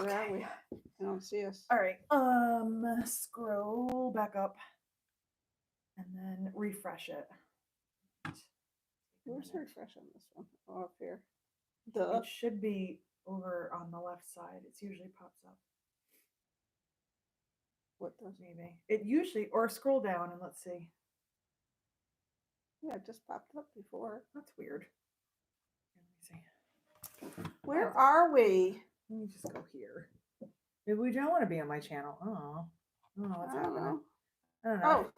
Where are we? I don't see us. All right. Scroll back up and then refresh it. Where's refresh on this one? Oh, up here. Duh. It should be over on the left side. It usually pops up. What does? Maybe. It usually, or scroll down and let's see. Yeah, it just popped up before. That's weird. Let me see. Where are we? Let me just go here. Maybe we don't want to be on my channel. Oh, I don't know what's happening. Know. I don't know. Oh,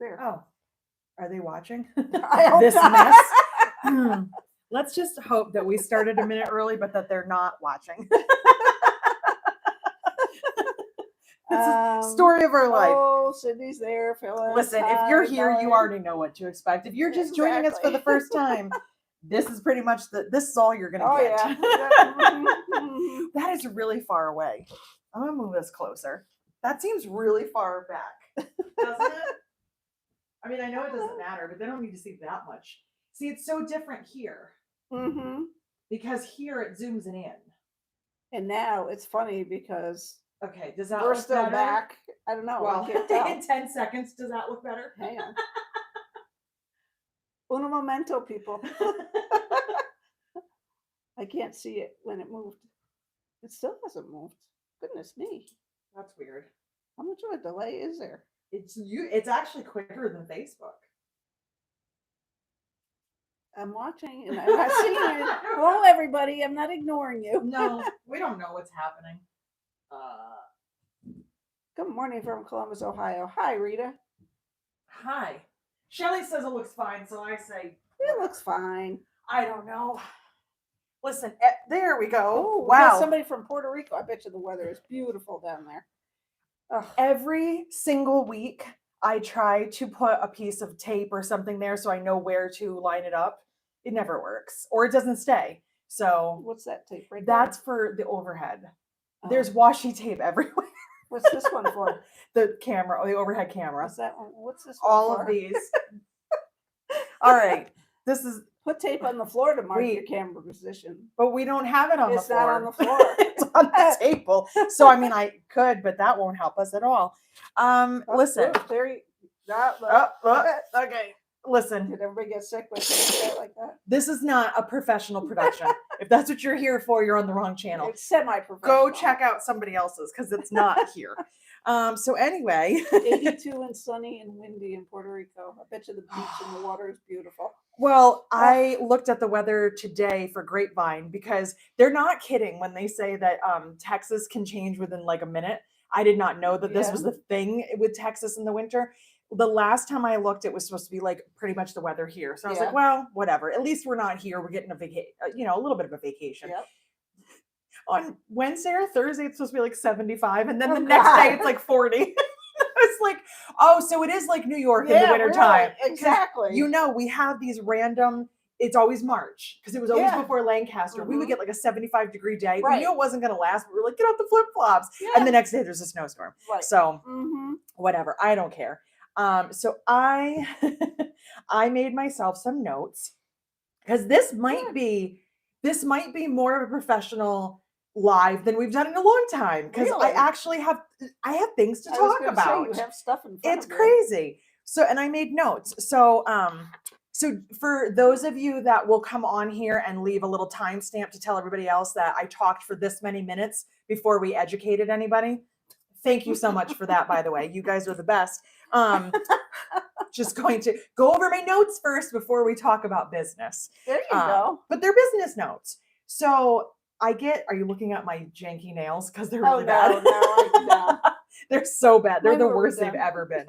there. Oh, are they watching I hope this not. mess? Let's just hope that we started a minute early, but that they're not watching. Story of our life. Oh, Sydney's there. Phyllis. Listen, if you're here, you already know what to expect. If you're just joining us for the first time, this is pretty much this is all you're gonna get. Yeah. That is really far away. I'm gonna move this closer. That seems really far back, doesn't it? I mean, I know it doesn't matter, but they don't need to see that much. See, it's so different here. Mm-hmm. Because here it zooms it in. And now it's funny because okay, does that we're look still better? back. I don't know. Well, I can't tell. in 10 seconds, does that look better? Hang on. Uno momento, people. I can't see it when it moved. It still hasn't moved. Goodness me. That's weird. How much of a delay is there? It's actually quicker than Facebook. I'm watching and I'm not seeing it. Hello, everybody. I'm not ignoring you. No, we don't know what's happening. Good morning from Columbus, Ohio. Hi, Rita. Hi. Shelly says it looks fine, so I say it looks fine. I don't know. Listen, there we go. Oh, wow. Somebody from Puerto Rico. I bet you the weather is beautiful down there. Ugh. Every single week, I try to put a piece of tape or something there so I know where to line it up. It never works, or it doesn't stay. So what's that tape right that's there? for the overhead. Oh. There's washi tape everywhere. What's this one for? The camera, or the overhead camera. What's that one? What's this one all for? Of these. All right. This is put tape on the floor to mark your camera position. But we don't have it on the floor. It's not on the floor. It's on the table. So I mean, I could, but that won't help us at all. Listen. Okay. Listen. Did everybody get sick when you say it like that? This is not a professional production. If that's what you're here for, you're on the wrong channel. It's semi-professional. Go check out somebody else's because it's not here. So anyway. 82 and sunny and windy in Puerto Rico. I bet you the beach and the water is beautiful. Well, I looked at the weather today for Grapevine because they're not kidding when they say that Texas can change within like a minute. I did not know that this was the thing with Texas in the winter. The last time I looked, it was supposed to be like pretty much the weather here. So I was like, well, whatever. At least we're not here. We're getting a a little bit of a vacation. Yep. On Wednesday or Thursday, it's supposed to be like 75. And then the next day, it's like 40. It's like, oh, so it is like New York in the wintertime. Really, exactly. We have these random, it's always March because it was always before Lancaster. Mm-hmm. We would get like a 75-degree day. Right. We knew it wasn't going to last. We were like, get out the flip-flops. Yeah. And the next day there's a snowstorm. Right. So whatever, I don't care. So I made myself some notes because this might be more of a professional live than we've done in a long time because I actually have things to talk about. You have stuff in front of you. Crazy. So, and I made notes. So, so for those of you that will come on here and leave a little timestamp to tell everybody else that I talked for this many minutes before we educated anybody, thank you so much for that, by the way. You guys are the best. Just going to go over my notes first before we talk about business. There you go. But they're business notes. So are you looking at my janky nails? Because they're really bad. No. They're so bad. They're the worst they've ever been.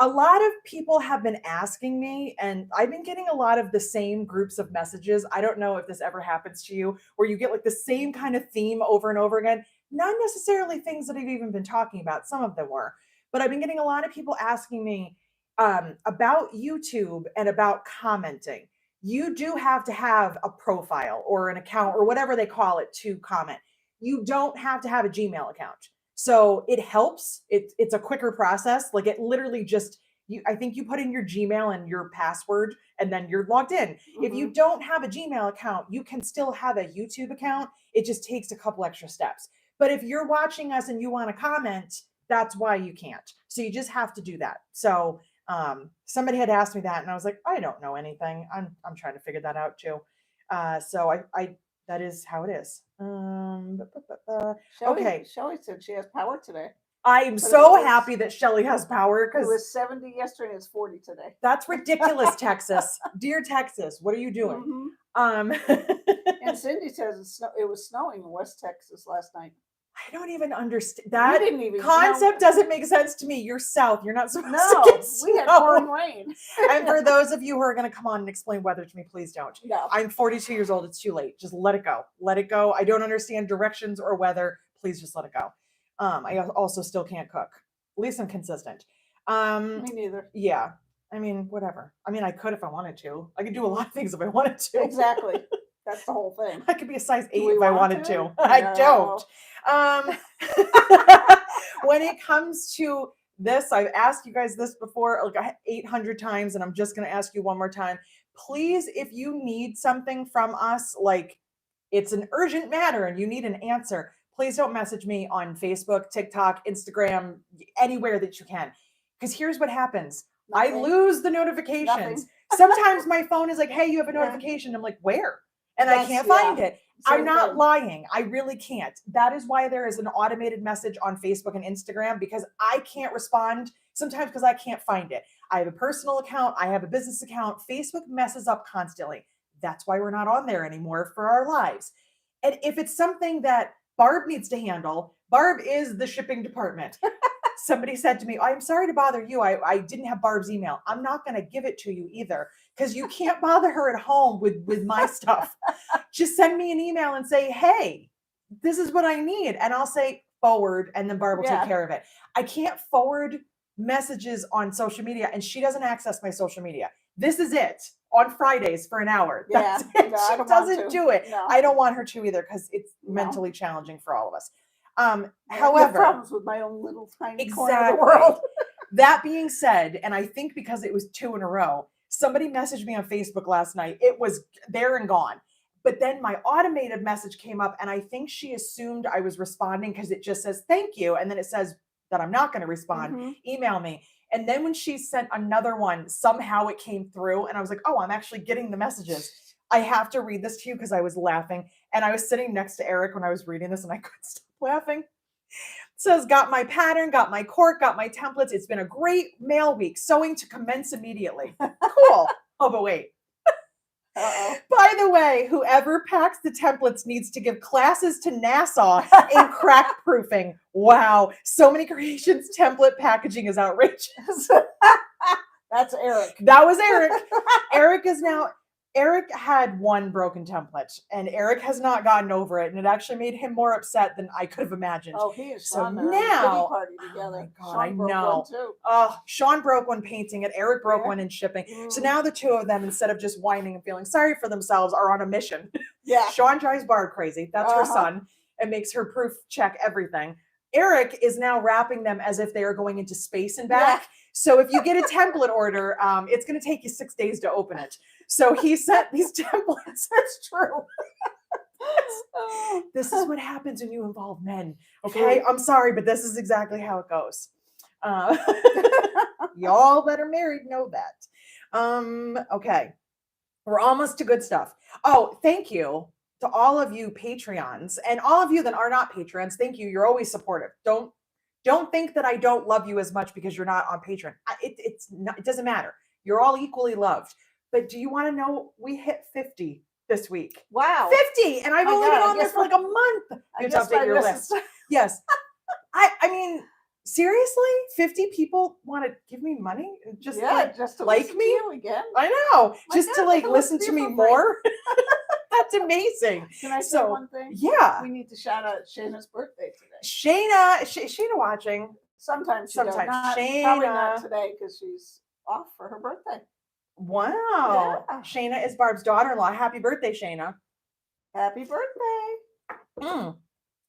A lot of people have been asking me, and I've been getting a lot of the same groups of messages. I don't know if this ever happens to you, where you get like the same kind of theme over and over again. Not necessarily things that I've even been talking about. Some of them were. But I've been getting a lot of people asking me about YouTube and about commenting. You do have to have a profile or an account or whatever they call it to comment. You don't have to have a Gmail account. So it helps. It's a quicker process. Like it literally just I think you put in your Gmail and your password, and then you're logged in. If you don't have a Gmail account, you can still have a YouTube account. It just takes a couple extra steps. But if you're watching us and you want to comment, that's why you can't. So you just have to do that. So somebody had asked me that, and I was like, I don't know anything. I'm trying to figure that out too. So I that is how it is. Okay. Shelly said she has power today. I am so happy that Shelly has power It because was 70 yesterday. It's 40 today. that's ridiculous, Texas. Dear Texas, what are you doing? And Cindy says it was snowing in West Texas last night. I don't even understand that didn't even concept. Doesn't make sense to me. You're south. You're not supposed to get snow. We had pouring rain. And for those of you who are going to come on and explain weather to me, please don't. No. I'm 42 years old. It's too late. Just let it go. Let it go. I don't understand directions or weather. Please just let it go. I also still can't cook. At least I'm consistent. Me neither. Yeah. I mean, whatever. I mean, I could if I wanted to. I could do a lot of things if I wanted to. Exactly. That's the whole thing. I could be a size 8 if I wanted to. I don't. When it comes to this, I've asked you guys this before like 800 times, and I'm just going to ask you one more time. Please, if you need something from us, like it's an urgent matter and you need an answer, please don't message me on Facebook, TikTok, Instagram, anywhere that you can. Because here's what happens. Nothing. I lose the notifications. Sometimes my phone is like, hey, you have a notification. I'm like, where? And I can't find it. I'm not lying. I really can't. That is why there is an automated message on Facebook and Instagram, because I can't respond sometimes because I can't find it. I have a personal account. I have a business account. Facebook messes up constantly. That's why we're not on there anymore for our lives. And if it's something that Barb needs to handle, Barb is the shipping department. Somebody said to me, I'm sorry to bother you. I didn't have Barb's email. I'm not going to give it to you either, because you can't bother her at home with my stuff. Just send me an email and say, hey, this is what I need. And I'll say forward, and then Barb will take care of it. I can't forward messages on social media, and she doesn't access my social media. This is it on Fridays for an hour. That's it. No, She doesn't do it. No. I don't want her to either, because it's mentally challenging for all of us. I However, have problems with my own little tiny corner of the exactly. world. That being said, and I think because it was 2 in a row, somebody messaged me on Facebook last night. It was there and gone. But then my automated message came up, and I think she assumed I was responding because it just says thank you, and then it says that I'm not going to respond. Email me. And then when she sent another one, somehow it came through, and I was like, oh, I'm actually getting the messages. I have to read this to you because I was laughing. And I was sitting next to Eric when I was reading this, and I couldn't stop laughing. It says, got my pattern, got my cork, got my templates. It's been a great mail week. Sewing to commence immediately. Cool. Oh, but wait. By the way, whoever packs the templates needs to give classes to Nassau in crack proofing. Wow. So many creations. Template packaging is outrageous. That's Eric. That was Eric. Eric had one broken template, and Eric has not gotten over it, and it actually made him more upset than I could have imagined. Oh, he is so on now. Party together. Oh my God, I know. Oh, Sean broke one painting it. Eric broke one in shipping. So now the two of them, instead of just whining and feeling sorry for themselves, are on a mission. Yeah. Sean drives Barb crazy. That's her son, and makes her proof check everything. Eric is now wrapping them as if they are going into space and back. Yeah. So if you get a template order, it's going to take you 6 days to open it. So he sent these templates. That's true. This is what happens when you involve men. Okay. I'm sorry, but this is exactly how it goes. Y'all that are married know that. Okay. We're almost to good stuff. Oh, thank you to all of you Patreons, and all of you that are not patrons. Thank you. You're always supportive. Don't think that I don't love you as much because you're not on Patreon. It doesn't matter. You're all equally loved. But do you want to know, we hit 50 this week. Wow. 50! And I've only been on there for like a month. You have to update your list. Yes. I mean, seriously? 50 people want to give me money? Just to like me? You again? I know. Just to like listen to me more? That's amazing. Can I say one thing? Yeah. We need to shout out Shayna's birthday today. Shayna watching. Sometimes. Shayna. Probably not today because she's off for her birthday. Wow. Yeah. Shayna is Barb's daughter-in-law. Happy birthday, Shayna. Happy birthday.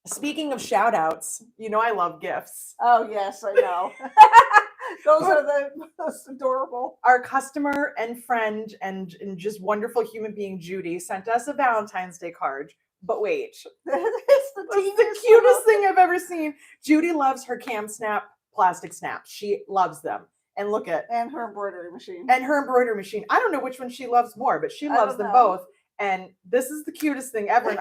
Speaking of shout outs, you know I love gifts. Oh, yes, I know. Those are the most adorable. Our customer and friend and just wonderful human being, Judy, sent us a Valentine's Day card. But wait, It's the it's the teeniest cutest thing I've ever seen. Judy loves her cam snap plastic snaps. She loves them. And look at and her embroidery machine. and her embroidery machine. I don't know which one she loves more, but she I loves don't them know. both. And this is the cutest thing ever. And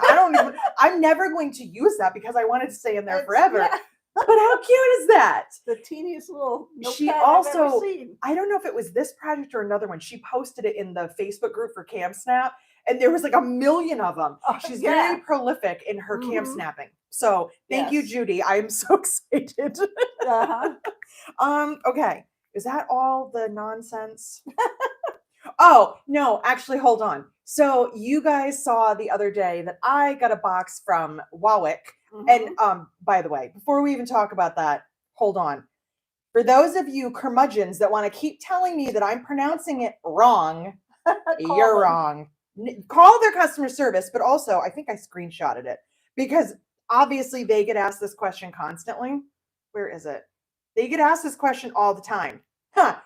I'm never going to use that because I wanted to stay in there forever. Yeah, But how cute is that? the teeniest little She notepad I've ever also- seen. I don't know if it was this project or another one. She posted it in the Facebook group for Cam Snap, and there was like 1 million of them. Oh, She's yeah. very prolific in her cam Mhm. snapping. So thank you, Yes. Judy. I am so excited. Uh-huh. Okay. Is that all the nonsense? Oh, no, actually, hold on. So you guys saw the other day that I got a box from Warwick. Mhm. And by the way, before we even talk about that, hold on. For those of you curmudgeons that want to keep telling me that I'm pronouncing it wrong, you're them. wrong. Call their customer service, but also I think I screenshotted it because obviously they get asked this question constantly. Where is it? They get asked this question all the time.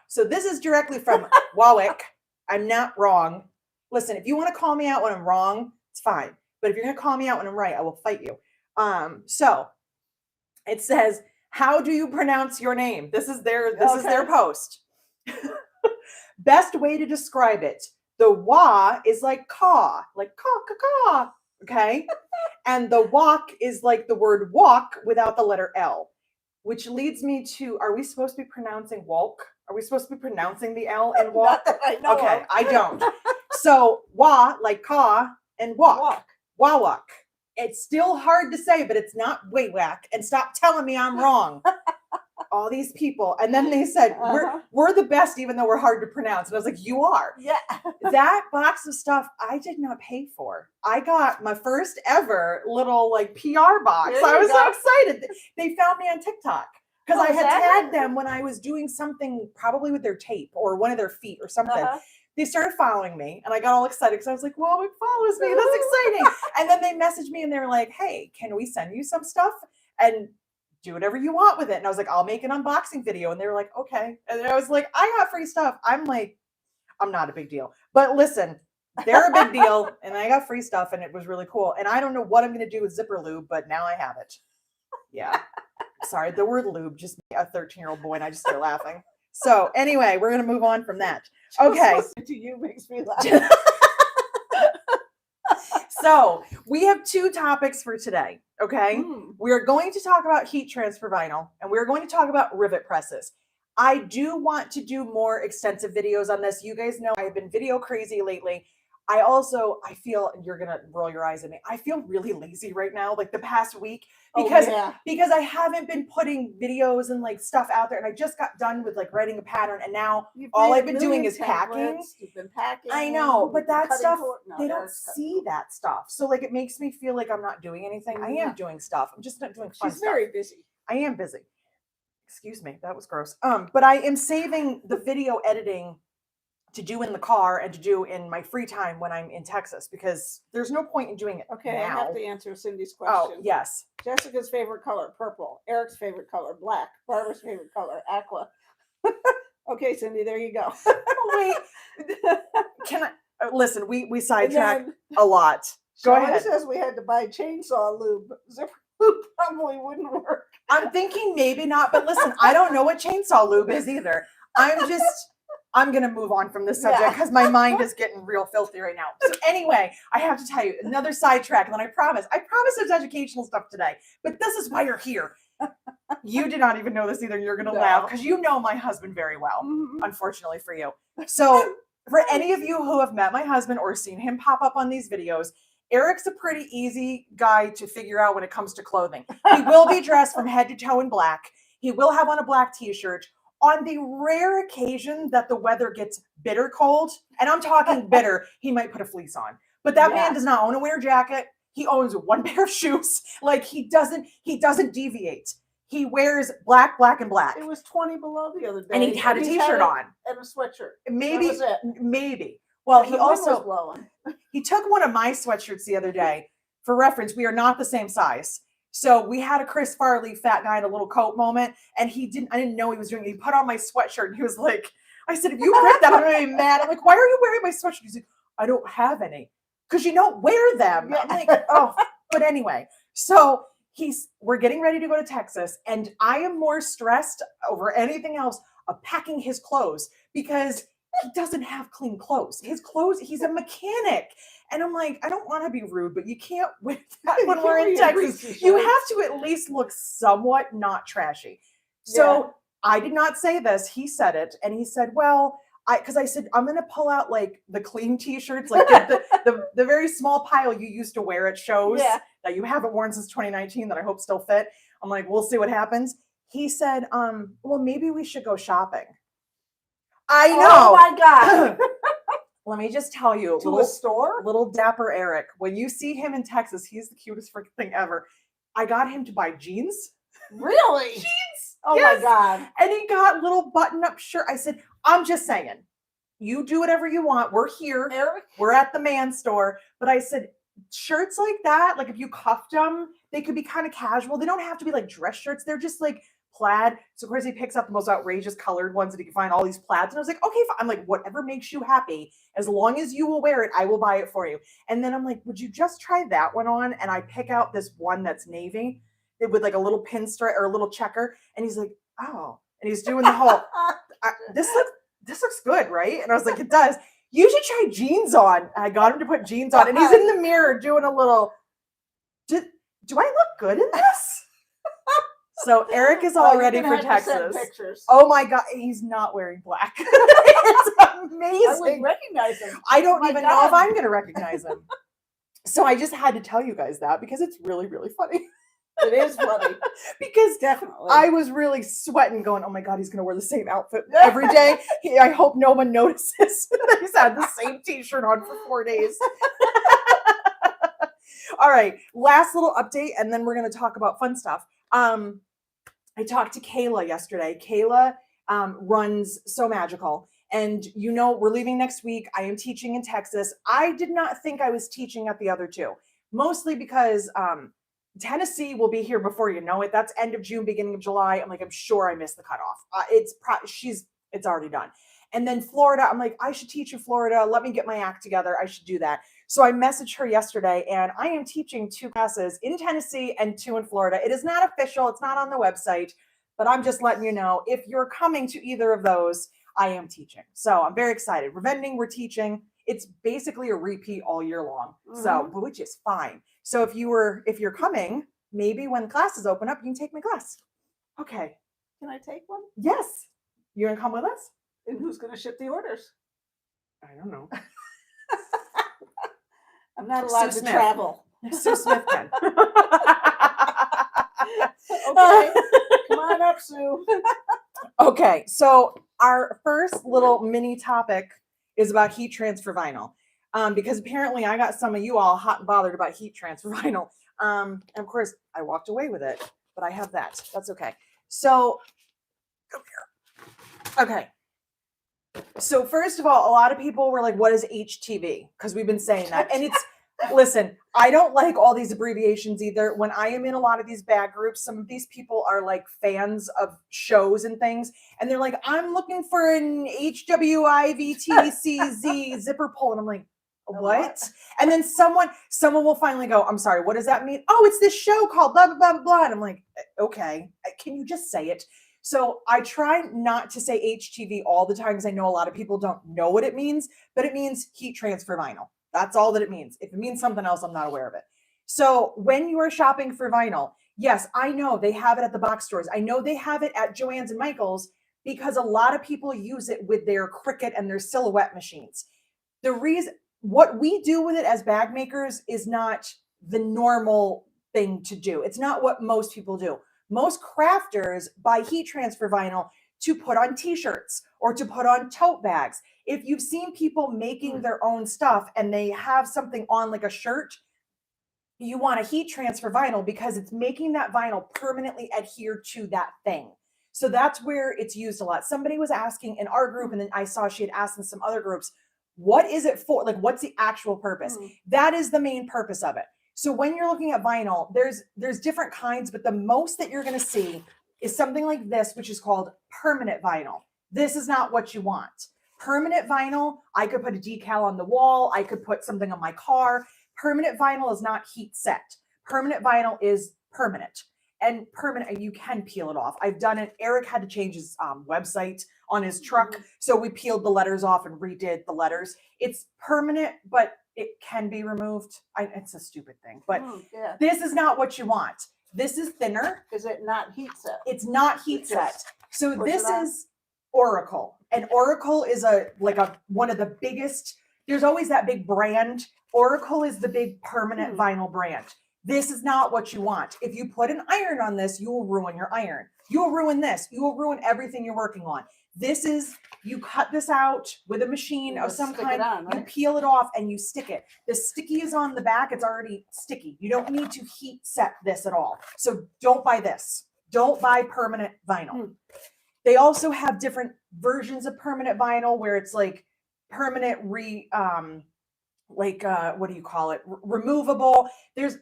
So this is directly from Warwick. I'm not wrong. Listen, if you want to call me out when I'm wrong, it's fine. But if you're going to call me out when I'm right, I will fight you. So it says, how do you pronounce your name? This is their post. Best way to describe it. The wa is like caw, like caw. Okay. And the walk is like the word walk without the letter L, which leads me to, are we supposed to be pronouncing walk? Are we supposed to be pronouncing the L in walk? Not that I know Okay, of. I don't. So wa like caw and walk. Wawak. It's still hard to say, but it's not way whack. And stop telling me I'm wrong. All these people. And then they said, we're the best, even though we're hard to pronounce. And I was like, you are. Yeah. That box of stuff I did not pay for. I got my first ever little like PR box. There I you was so go. excited. They found me on TikTok because Oh, I is had that tagged them when I was doing something probably with their tape or one of their feet or something. Uh-huh. They started following me and I got all excited because I was like, whoa, it follows me. That's exciting. And then they messaged me and they were like, hey, can we send you some stuff? And do whatever you want with it. And I was like, I'll make an unboxing video. And they were like, okay. And I was like, I got free stuff. I'm like, I'm not a big deal. But listen, they're a big deal. And I got free stuff and it was really cool. And I don't know what I'm going to do with zipper lube, but now I have it. Yeah. Sorry, the word lube just made a 13-year-old boy and I just started laughing. So anyway, we're going to move on from that. Okay. Just listening to you makes me laugh. So we have 2 topics for today. Okay. Mm. We are going to talk about heat transfer vinyl and we're going to talk about rivet presses. I do want to do more extensive videos on this. You guys know I've been video crazy lately. I feel, and you're going to roll your eyes at me, I feel really lazy right now, like the past week, because I haven't been putting videos and like stuff out there. And I just got done with like writing a pattern. And now all I've been doing is packing. You've been packing. I know, but that stuff, they don't Eric's see that stuff. So like, it makes me feel like I'm not doing anything. I am doing stuff. I'm just not doing fun She's stuff. very busy. I am busy. Excuse me. That was gross. But I am saving the video editing to do in the car and to do in my free time when I'm in Texas because there's no point in doing it Okay, now. I have to answer Cindy's question. Oh, yes. Jessica's favorite color, purple. Eric's favorite color, black. Barbara's favorite color, aqua. Okay, Cindy, there you go. Oh, wait. Can I listen? We sidetracked a lot. Go Shelley ahead. says we had to buy chainsaw lube. Zipper lube probably wouldn't work. I'm thinking maybe not, but listen, I don't know what chainsaw lube is either. I'm going to move on from this subject because my mind is getting real filthy right now. So anyway, I have to tell you another sidetrack. And then I promise it's educational stuff today, but this is why you're here. You did not even know this either. You're going to laugh because you know my husband very well, unfortunately for you. So for any of you who have met my husband or seen him pop up on these videos, Eric's a pretty easy guy to figure out when it comes to clothing. He will be dressed from head to toe in black. He will have on a black t-shirt. On the rare occasion that the weather gets bitter cold, and I'm talking bitter, he might put a fleece on. But that man does not own a winter jacket. He owns 1 pair of shoes. Like he doesn't deviate. He wears black, and black. It was 20 below the other day. And he had a t-shirt on. And a sweatshirt. Maybe. That was it. Maybe. Well, he The wind was also, blowing. he took one of my sweatshirts the other day. For reference, we are not the same size. So we had a Chris Farley fat guy in a little coat moment, and I didn't know he was doing it. He put on my sweatshirt and he was like, I said, if you rip that, I'm gonna be mad. I'm like, why are you wearing my sweatshirt? He's like, I don't have any. Because you don't wear them. Yeah. I'm like, oh, but anyway. So we're getting ready to go to Texas, and I am more stressed over anything else of packing his clothes because he doesn't have clean clothes. His clothes, he's a mechanic. And I'm like, I don't want to be rude, but you can't wear that when You we're can't in wear your Texas. greasy You shirts. have to at least look somewhat not trashy. So I did not say this. He said it. And he said, well, because I said, I'm going to pull out like the clean t-shirts, like the very small pile you used to wear at shows that you haven't worn since 2019 that I hope still fit. I'm like, we'll see what happens. He said, well, maybe we should go shopping. I know. Oh my God. Let me just tell you, To a store? little dapper Eric, when you see him in Texas, he's the cutest freaking thing ever. I got him to buy jeans. Really? Jeans. Oh Yes. my God. And he got little button-up shirt. I said, I'm just saying, you do whatever you want. We're here. Eric? We're at the man store. But I said, shirts like that, like if you cuffed them, they could be kind of casual. They don't have to be like dress shirts. They're just like plaid. So of course he picks up the most outrageous colored ones that he can find, all these plaids. And I was like, okay, fine. I'm like, whatever makes you happy, as long as you will wear it, I will buy it for you. And then I'm like, would you just try that one on? And I pick out this one that's navy with like a little pinstripe or a little checker. And he's like, oh, and he's doing the whole, this looks good, right? And I was like, it does. You should try jeans on. And I got him to put jeans on, and he's in the mirror doing a little, do I look good in this? So Eric is all ready for Texas. Pictures. Oh my God, he's not wearing black. It's amazing. I would recognize him. I don't My even know if God. I'm going to recognize him. So I just had to tell you guys that because it's really, really funny. It is funny. Because Definitely. I was really sweating going, oh my God, he's going to wear the same outfit every day. I hope no one notices that he's had the same t-shirt on for 4 days. All right, last little update, and then we're going to talk about fun stuff. I talked to Kayla yesterday. Kayla runs So Magical. And you know, we're leaving next week. I am teaching in Texas. I did not think I was teaching at the other two, mostly because Tennessee will be here before you know it. That's end of June, beginning of July. I'm like, I'm sure I missed the cutoff. It's already done. And then Florida, I'm like, I should teach in Florida. Let me get my act together. I should do that. So I messaged her yesterday, and I am teaching 2 classes in Tennessee and 2 in Florida. It is not official. It's not on the website, but I'm just letting you know, if you're coming to either of those, I am teaching. So I'm very excited. Revending, we're teaching. It's basically a repeat all year long. So, which is fine. So if you're coming, maybe when classes open up, you can take my class. Okay. Can I take one? Yes. You gonna come with us? And who's going to ship the orders? I don't know. I'm not allowed Sue to Smith. travel. Sue Smith can. Okay. Come on up, Sue. Okay, so our first little mini topic is about heat transfer vinyl. Because apparently I got some of you all hot and bothered about heat transfer vinyl. And of course I walked away with it, but I have that. That's okay. So, come here. Okay. So first of all, a lot of people were like, what is HTV? Because we've been saying that. And it's, listen, I don't like all these abbreviations either. When I am in a lot of these bag groups, some of these people are like fans of shows and things. And they're like, I'm looking for an HWIVTCZ zipper pull. And I'm like, what? And then someone will finally go, I'm sorry, what does that mean? Oh, it's this show called blah, blah, blah, blah. And I'm like, okay, can you just say it? So I try not to say HTV all the time because I know a lot of people don't know what it means, but it means heat transfer vinyl. That's all that it means. If it means something else, I'm not aware of it. So when you are shopping for vinyl, yes, I know they have it at the box stores. I know they have it at Joann's and Michael's because a lot of people use it with their Cricut and their Silhouette machines. The reason, what we do with it as bag makers is not the normal thing to do. It's not what most people do. Most crafters buy heat transfer vinyl to put on t-shirts or to put on tote bags. If you've seen people making their own stuff and they have something on like a shirt, you want a heat transfer vinyl because it's making that vinyl permanently adhere to that thing. So that's where it's used a lot. Somebody was asking in our group, and then I saw she had asked in some other groups, what is it for? Like, what's the actual purpose? That is the main purpose of it. So when you're looking at vinyl, there's different kinds, but the most that you're going to see is something like this, which is called permanent vinyl. This is not what you want. Permanent vinyl, I could put a decal on the wall. I could put something on my car. Permanent vinyl is not heat set. Permanent vinyl is permanent. And permanent, you can peel it off. I've done it. Eric had to change his website on his truck. So we peeled the letters off and redid the letters. It's permanent, but it can be removed. It's a stupid thing, but this is not what you want. This is thinner. Is it not heat set? It's not heat set. So this is Oracle. And Oracle is one of the biggest, there's always that big brand. Oracle is the big permanent vinyl brand. This is not what you want. If you put an iron on this, you will ruin your iron. You will ruin this. You will ruin everything you're working on. This is, you cut this out with a machine of some kind, you peel it off and you stick it. The sticky is on the back. It's already sticky. You don't need to heat set this at all. So don't buy this. Don't buy permanent vinyl. They also have different versions of permanent vinyl where it's like permanent what do you call it? Removable. There's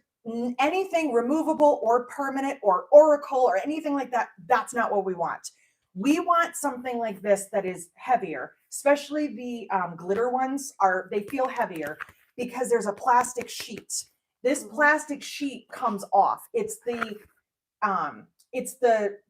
anything removable or permanent or Oracle or anything like that. That's not what we want. We want something like this that is heavier, especially the glitter ones they feel heavier because there's a plastic sheet. This plastic sheet comes off. It's the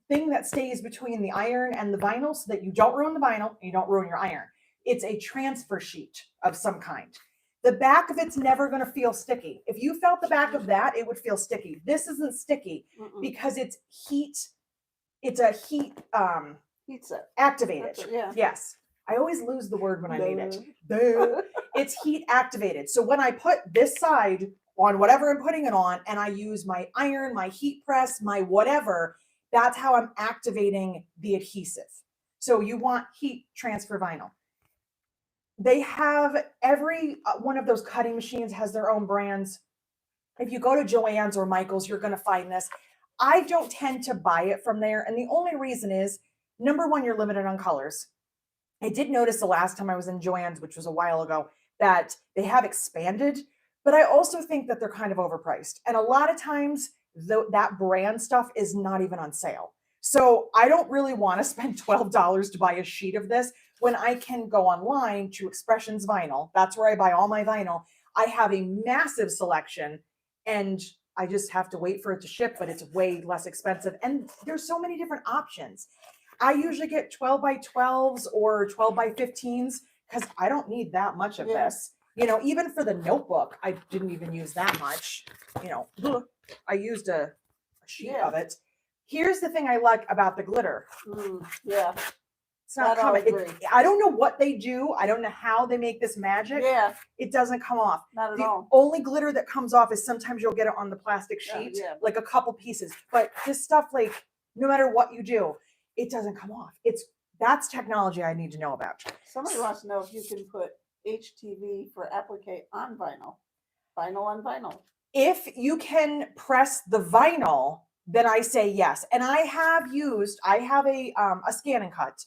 thing that stays between the iron and the vinyl so that you don't ruin the vinyl and you don't ruin your iron. It's a transfer sheet of some kind. The back of it's never going to feel sticky. If you felt the back of that, it would feel sticky. This isn't sticky because it's heat. It's a heat activated. Yes. I always lose the word when I need it. It's heat activated. So when I put this side on whatever I'm putting it on and I use my iron, my heat press, my whatever, that's how I'm activating the adhesive. So you want heat transfer vinyl. They have every one of those cutting machines has their own brands. If you go to Joann's or Michael's, you're going to find this. I don't tend to buy it from there. And the only reason is, number one, you're limited on colors. I did notice the last time I was in Joann's, which was a while ago, that they have expanded, but I also think that they're kind of overpriced. And a lot of times that brand stuff is not even on sale. So I don't really want to spend $12 to buy a sheet of this when I can go online to Expressions Vinyl. That's where I buy all my vinyl. I have a massive selection and I just have to wait for it to ship, but it's way less expensive. And there's so many different options. I usually get 12 by 12s or 12 by 15s because I don't need that much of this. You know, even for the notebook, I didn't even use that much. You know, I used a sheet of it. Here's the thing I like about the glitter. It's not coming. I don't know what they do. I don't know how they make this magic. It doesn't come off. Not at all. Only glitter that comes off is sometimes you'll get it on the plastic sheet, like a couple pieces. But this stuff, like, no matter what you do, it doesn't come off. That's technology I need to know about. Somebody wants to know if you can put HTV for applique on vinyl. Vinyl on vinyl. If you can press the vinyl, then I say yes. And I have a scan and cut.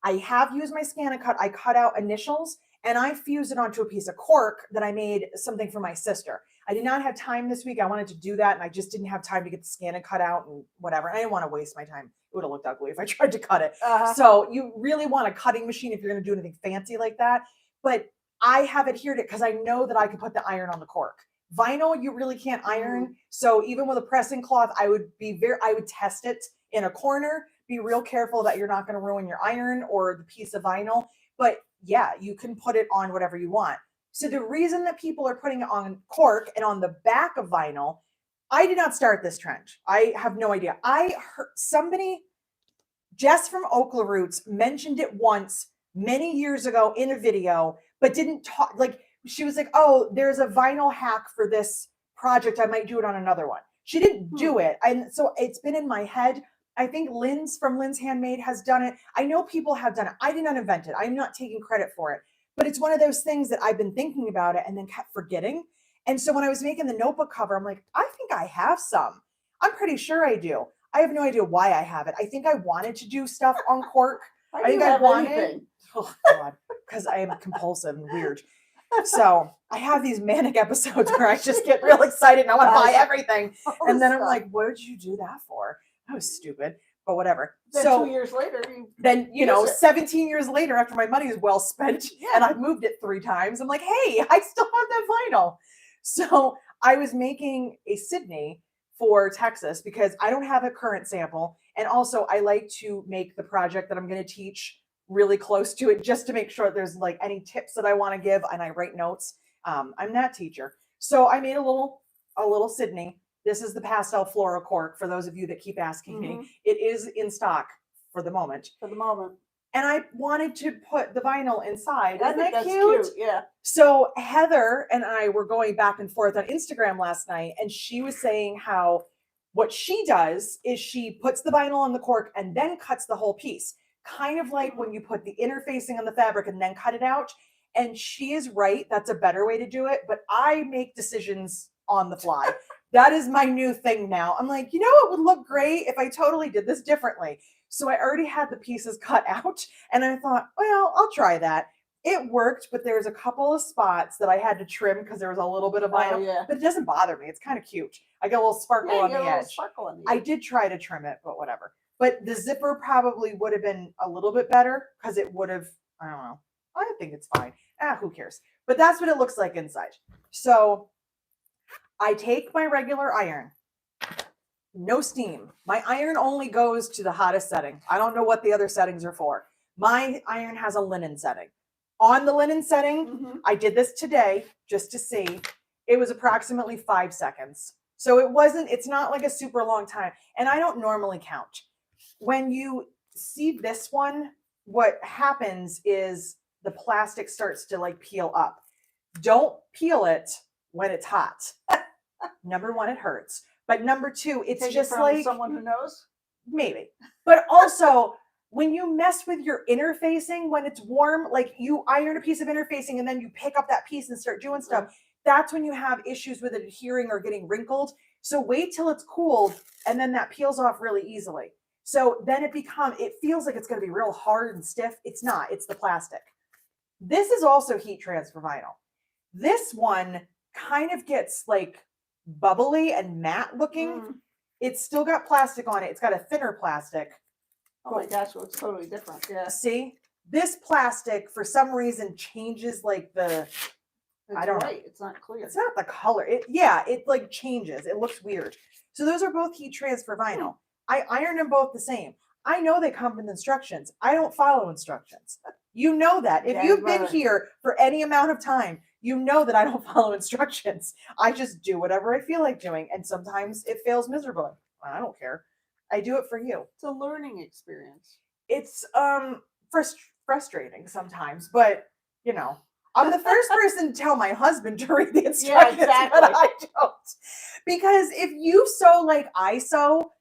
I have used my scan and cut. I cut out initials and I fused it onto a piece of cork that I made something for my sister. I did not have time this week. I wanted to do that and I just didn't have time to get the scan and cut out and whatever. I didn't want to waste my time. It would have looked ugly if I tried to cut it. So you really want a cutting machine if you're going to do anything fancy like that. But I have adhered it because I know that I can put the iron on the cork. Vinyl, you really can't iron. So even with a pressing cloth, I would test it in a corner, be real careful that you're not going to ruin your iron or the piece of vinyl. But yeah, you can put it on whatever you want. So the reason that people are putting it on cork and on the back of vinyl, I did not start this trend. I have no idea. I heard somebody, Jess from Okla Roots, mentioned it once many years ago in a video, but didn't talk, like, she was like, oh, there's a vinyl hack for this project. I might do it on another one. She didn't do it. And so it's been in my head. I think Lynn's from Lynn's Handmade has done it. I know people have done it. I did not invent it. I'm not taking credit for it. But it's one of those things that I've been thinking about it and then kept forgetting. And so when I was making the notebook cover, I'm like, I think I have some. I'm pretty sure I do. I have no idea why I have it. I think I wanted to do stuff on cork. I think I wanted. Oh God, because I am compulsive and weird. So I have these manic episodes where I just get real excited and I want to buy everything. And then I'm like, what did you do that for? That was stupid, but whatever. Then so 2 years later, you know, 17 years later, after my money is well spent and I've moved it 3 times, I'm like, hey, I still have that vinyl. So I was making a Sydney for Texas because I don't have a current sample. And also I like to make the project that I'm going to teach really close to it just to make sure there's like any tips that I want to give and I write notes. I'm that teacher. So I made a little Sydney. This is the pastel floral cork for those of you that keep asking me. It is in stock for the moment. For the moment. And I wanted to put the vinyl inside. I think that's cute? Yeah. So Heather and I were going back and forth on Instagram last night, and she was saying how what she does is she puts the vinyl on the cork and then cuts the whole piece, kind of like when you put the interfacing on the fabric and then cut it out. And she is right. That's a better way to do it. But I make decisions on the fly. That is my new thing now. I'm like, you know, it would look great if I totally did this differently. So I already had the pieces cut out and I thought, well, I'll try that. It worked, but there's a couple of spots that I had to trim because there was a little bit of vinyl, but it doesn't bother me. It's kind of cute. I got a little sparkle on the edge. I did try to trim it, but whatever. But the zipper probably would have been a little bit better because it would have, I don't know. I think it's fine. Who cares? But that's what it looks like inside. So I take my regular iron. No steam. My iron only goes to the hottest setting. I don't know what the other settings are for. My iron has a linen setting. On the linen setting, I did this today just to see. It was approximately 5 seconds. So it's not like a super long time. And I don't normally count. When you see this one, what happens is the plastic starts to like peel up. Don't peel it when it's hot. Number one, it hurts. But number two, it's just like someone who knows. Maybe. But also, when you mess with your interfacing, when it's warm, like you iron a piece of interfacing and then you pick up that piece and start doing stuff, that's when you have issues with it adhering or getting wrinkled. So wait till it's cooled and then that peels off really easily. So then it feels like it's going to be real hard and stiff. It's not, it's the plastic. This is also heat transfer vinyl. This one kind of gets like bubbly and matte looking. It's still got plastic on it. It's got a thinner plastic. Oh my gosh, it looks totally different. Yeah. See, this plastic for some reason changes like I don't know. It's not clear. It's not the color. It like changes. It looks weird. So those are both heat transfer vinyl. I iron them both the same. I know they come with instructions. I don't follow instructions. You know that. If you've been here for any amount of time, you know that I don't follow instructions. I just do whatever I feel like doing. And sometimes it fails miserably. I don't care. I do it for you. It's a learning experience. It's frustrating sometimes, but you know, I'm the first person to tell my husband to read the instructions, but I don't. Because if you sew like I sew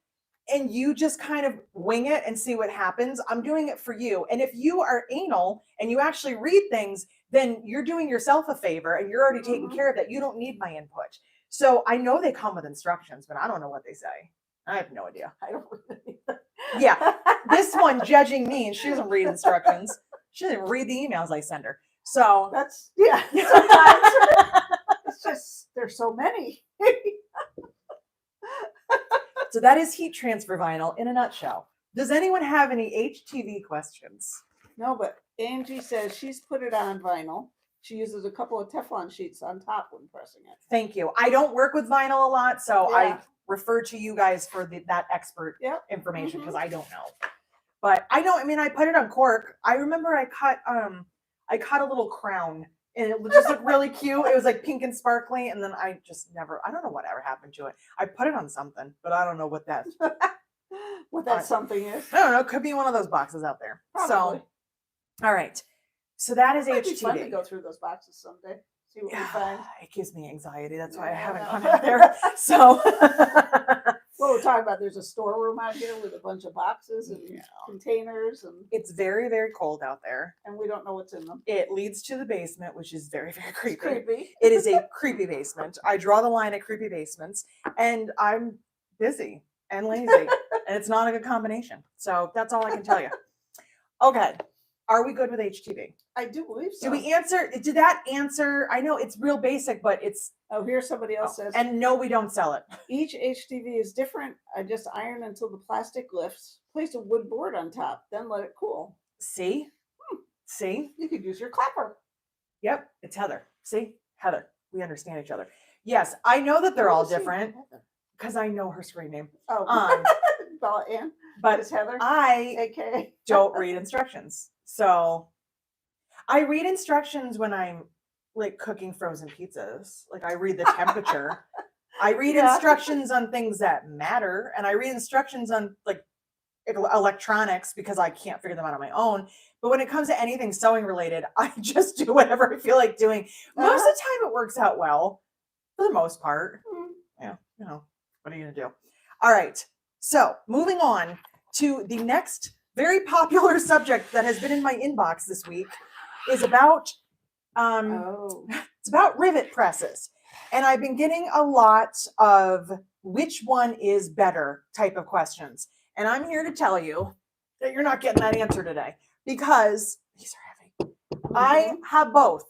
and you just kind of wing it and see what happens, I'm doing it for you. And if you are anal and you actually read things, then you're doing yourself a favor and you're already taking care of that. You don't need my input. So I know they come with instructions, but I don't know what they say. I have no idea. I don't read either. Yeah. This one judging me and she doesn't read instructions. She doesn't read the emails I send her. So that's, sometimes it's just, there's so many. So that is heat transfer vinyl in a nutshell. Does anyone have any HTV questions? No, but Angie says she's put it on vinyl. She uses a couple of Teflon sheets on top when pressing it. Thank you. I don't work with vinyl a lot, so I refer to you guys for that expert information because I don't know. But I know, I mean, I put it on cork. I remember I cut a little crown and it just looked really cute. It was like pink and sparkly. And then I don't know whatever happened to it. I put it on something, but I don't know what that something is. I don't know. It could be one of those boxes out there. Probably. So, all right. So that is HTV. It'd be fun to go through those boxes someday. See what we find. It gives me anxiety. That's why I haven't gone out there. So what we're talking about, there's a storeroom out here with a bunch of boxes and containers, and it's very, very cold out there. And we don't know what's in them. It leads to the basement, which is very, very creepy. It's creepy. It is a creepy basement. I draw the line at creepy basements, and I'm busy and lazy, and it's not a good combination. So that's all I can tell you. Okay. Are we good with HTV? I do believe so. Did that answer? I know it's real basic, but it's. Oh, here's somebody else says. And no, we don't sell it. Each HTV is different. I just iron until the plastic lifts. Place a wood board on top, then let it cool. See? See? You could use your clapper. Yep, it's Heather. See? Heather. We understand each other. Yes, I know that they're all different because I know her screen name. Oh, Bella Ann. But it's Heather. I AKA. don't read instructions. So I read instructions when I'm like cooking frozen pizzas. Like I read the temperature. I read instructions on things that matter, and I read instructions on like electronics because I can't figure them out on my own. But when it comes to anything sewing related, I just do whatever I feel like doing. Most of the time it works out well for the most part. Yeah, what are you gonna do? All right, so moving on to the next very popular subject that has been in my inbox this week is about it's about rivet presses. And I've been getting a lot of which one is better type of questions. And I'm here to tell you that you're not getting that answer today because these are heavy. I have both.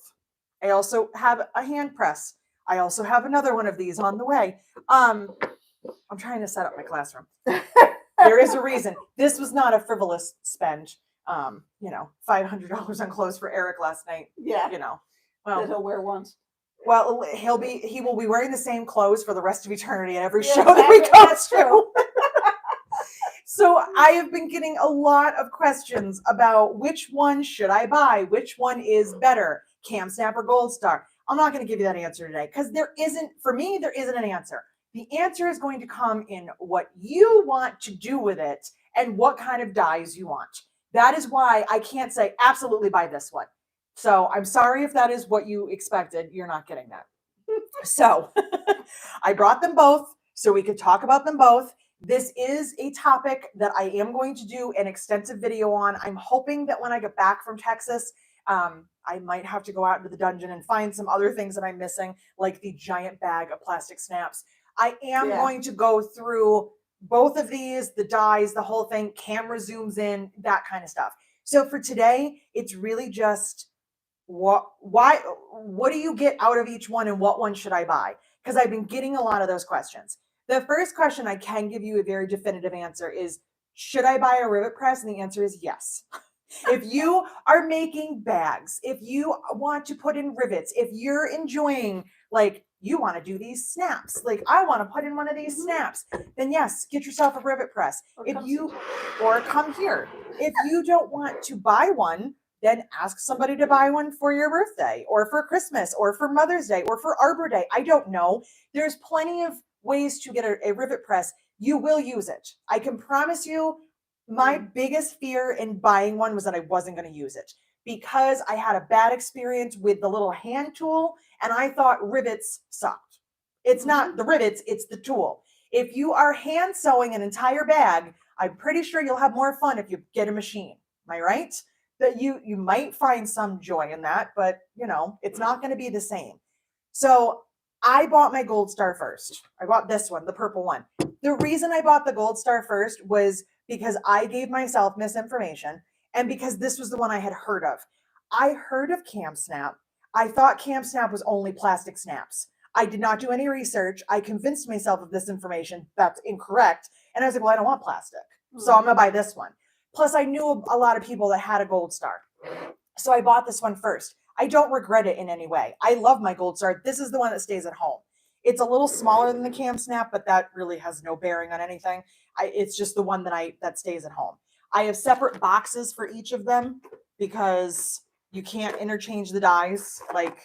I also have a hand press. I also have another one of these on the way. I'm trying to set up my classroom. There is a reason. This was not a frivolous spend. $500 on clothes for Eric last night. Yeah. Well, that he'll wear once. Well, he will be wearing the same clothes for the rest of eternity at every show that we go to. So I have been getting a lot of questions about which one should I buy? Which one is better? Cam Snap or Gold Star? I'm not going to give you that answer today because there isn't an answer. The answer is going to come in what you want to do with it and what kind of dyes you want. That is why I can't say absolutely buy this one. So I'm sorry if that is what you expected. You're not getting that. So I brought them both so we could talk about them both. This is a topic that I am going to do an extensive video on. I'm hoping that when I get back from Texas, I might have to go out into the dungeon and find some other things that I'm missing, like the giant bag of plastic snaps. I am going to go through both of these, the dyes, the whole thing, camera zooms in, that kind of stuff. So for today, it's really just what do you get out of each one and what one should I buy? Because I've been getting a lot of those questions. The first question I can give you a very definitive answer is, should I buy a rivet press? And the answer is yes. If you are making bags, if you want to put in rivets, if you're enjoying, like you want to do these snaps, like I want to put in one of these snaps, then yes, get yourself a rivet press. Or come here. If you don't want to buy one, then ask somebody to buy one for your birthday or for Christmas or for Mother's Day or for Arbor Day. I don't know. There's plenty of ways to get a rivet press. You will use it. I can promise you. My biggest fear in buying one was that I wasn't going to use it because I had a bad experience with the little hand tool and I thought rivets sucked. It's not the rivets, it's the tool. If you are hand sewing an entire bag, I'm pretty sure you'll have more fun if you get a machine. Am I right? That you might find some joy in that, but it's not going to be the same. So I bought my Gold Star first. I bought this one, the purple one. The reason I bought the Gold Star first was because I gave myself misinformation and because this was the one I had heard of. I heard of Cam Snap. I thought Cam Snap was only plastic snaps. I did not do any research. I convinced myself of this information. That's incorrect. And I was like, well, I don't want plastic. So I'm going to buy this one. Plus, I knew a lot of people that had a Gold Star. So I bought this one first. I don't regret it in any way. I love my Gold Star. This is the one that stays at home. It's a little smaller than the Cam Snap, but that really has no bearing on anything. It's just the one that stays at home. I have separate boxes for each of them because you can't interchange the dyes. Like,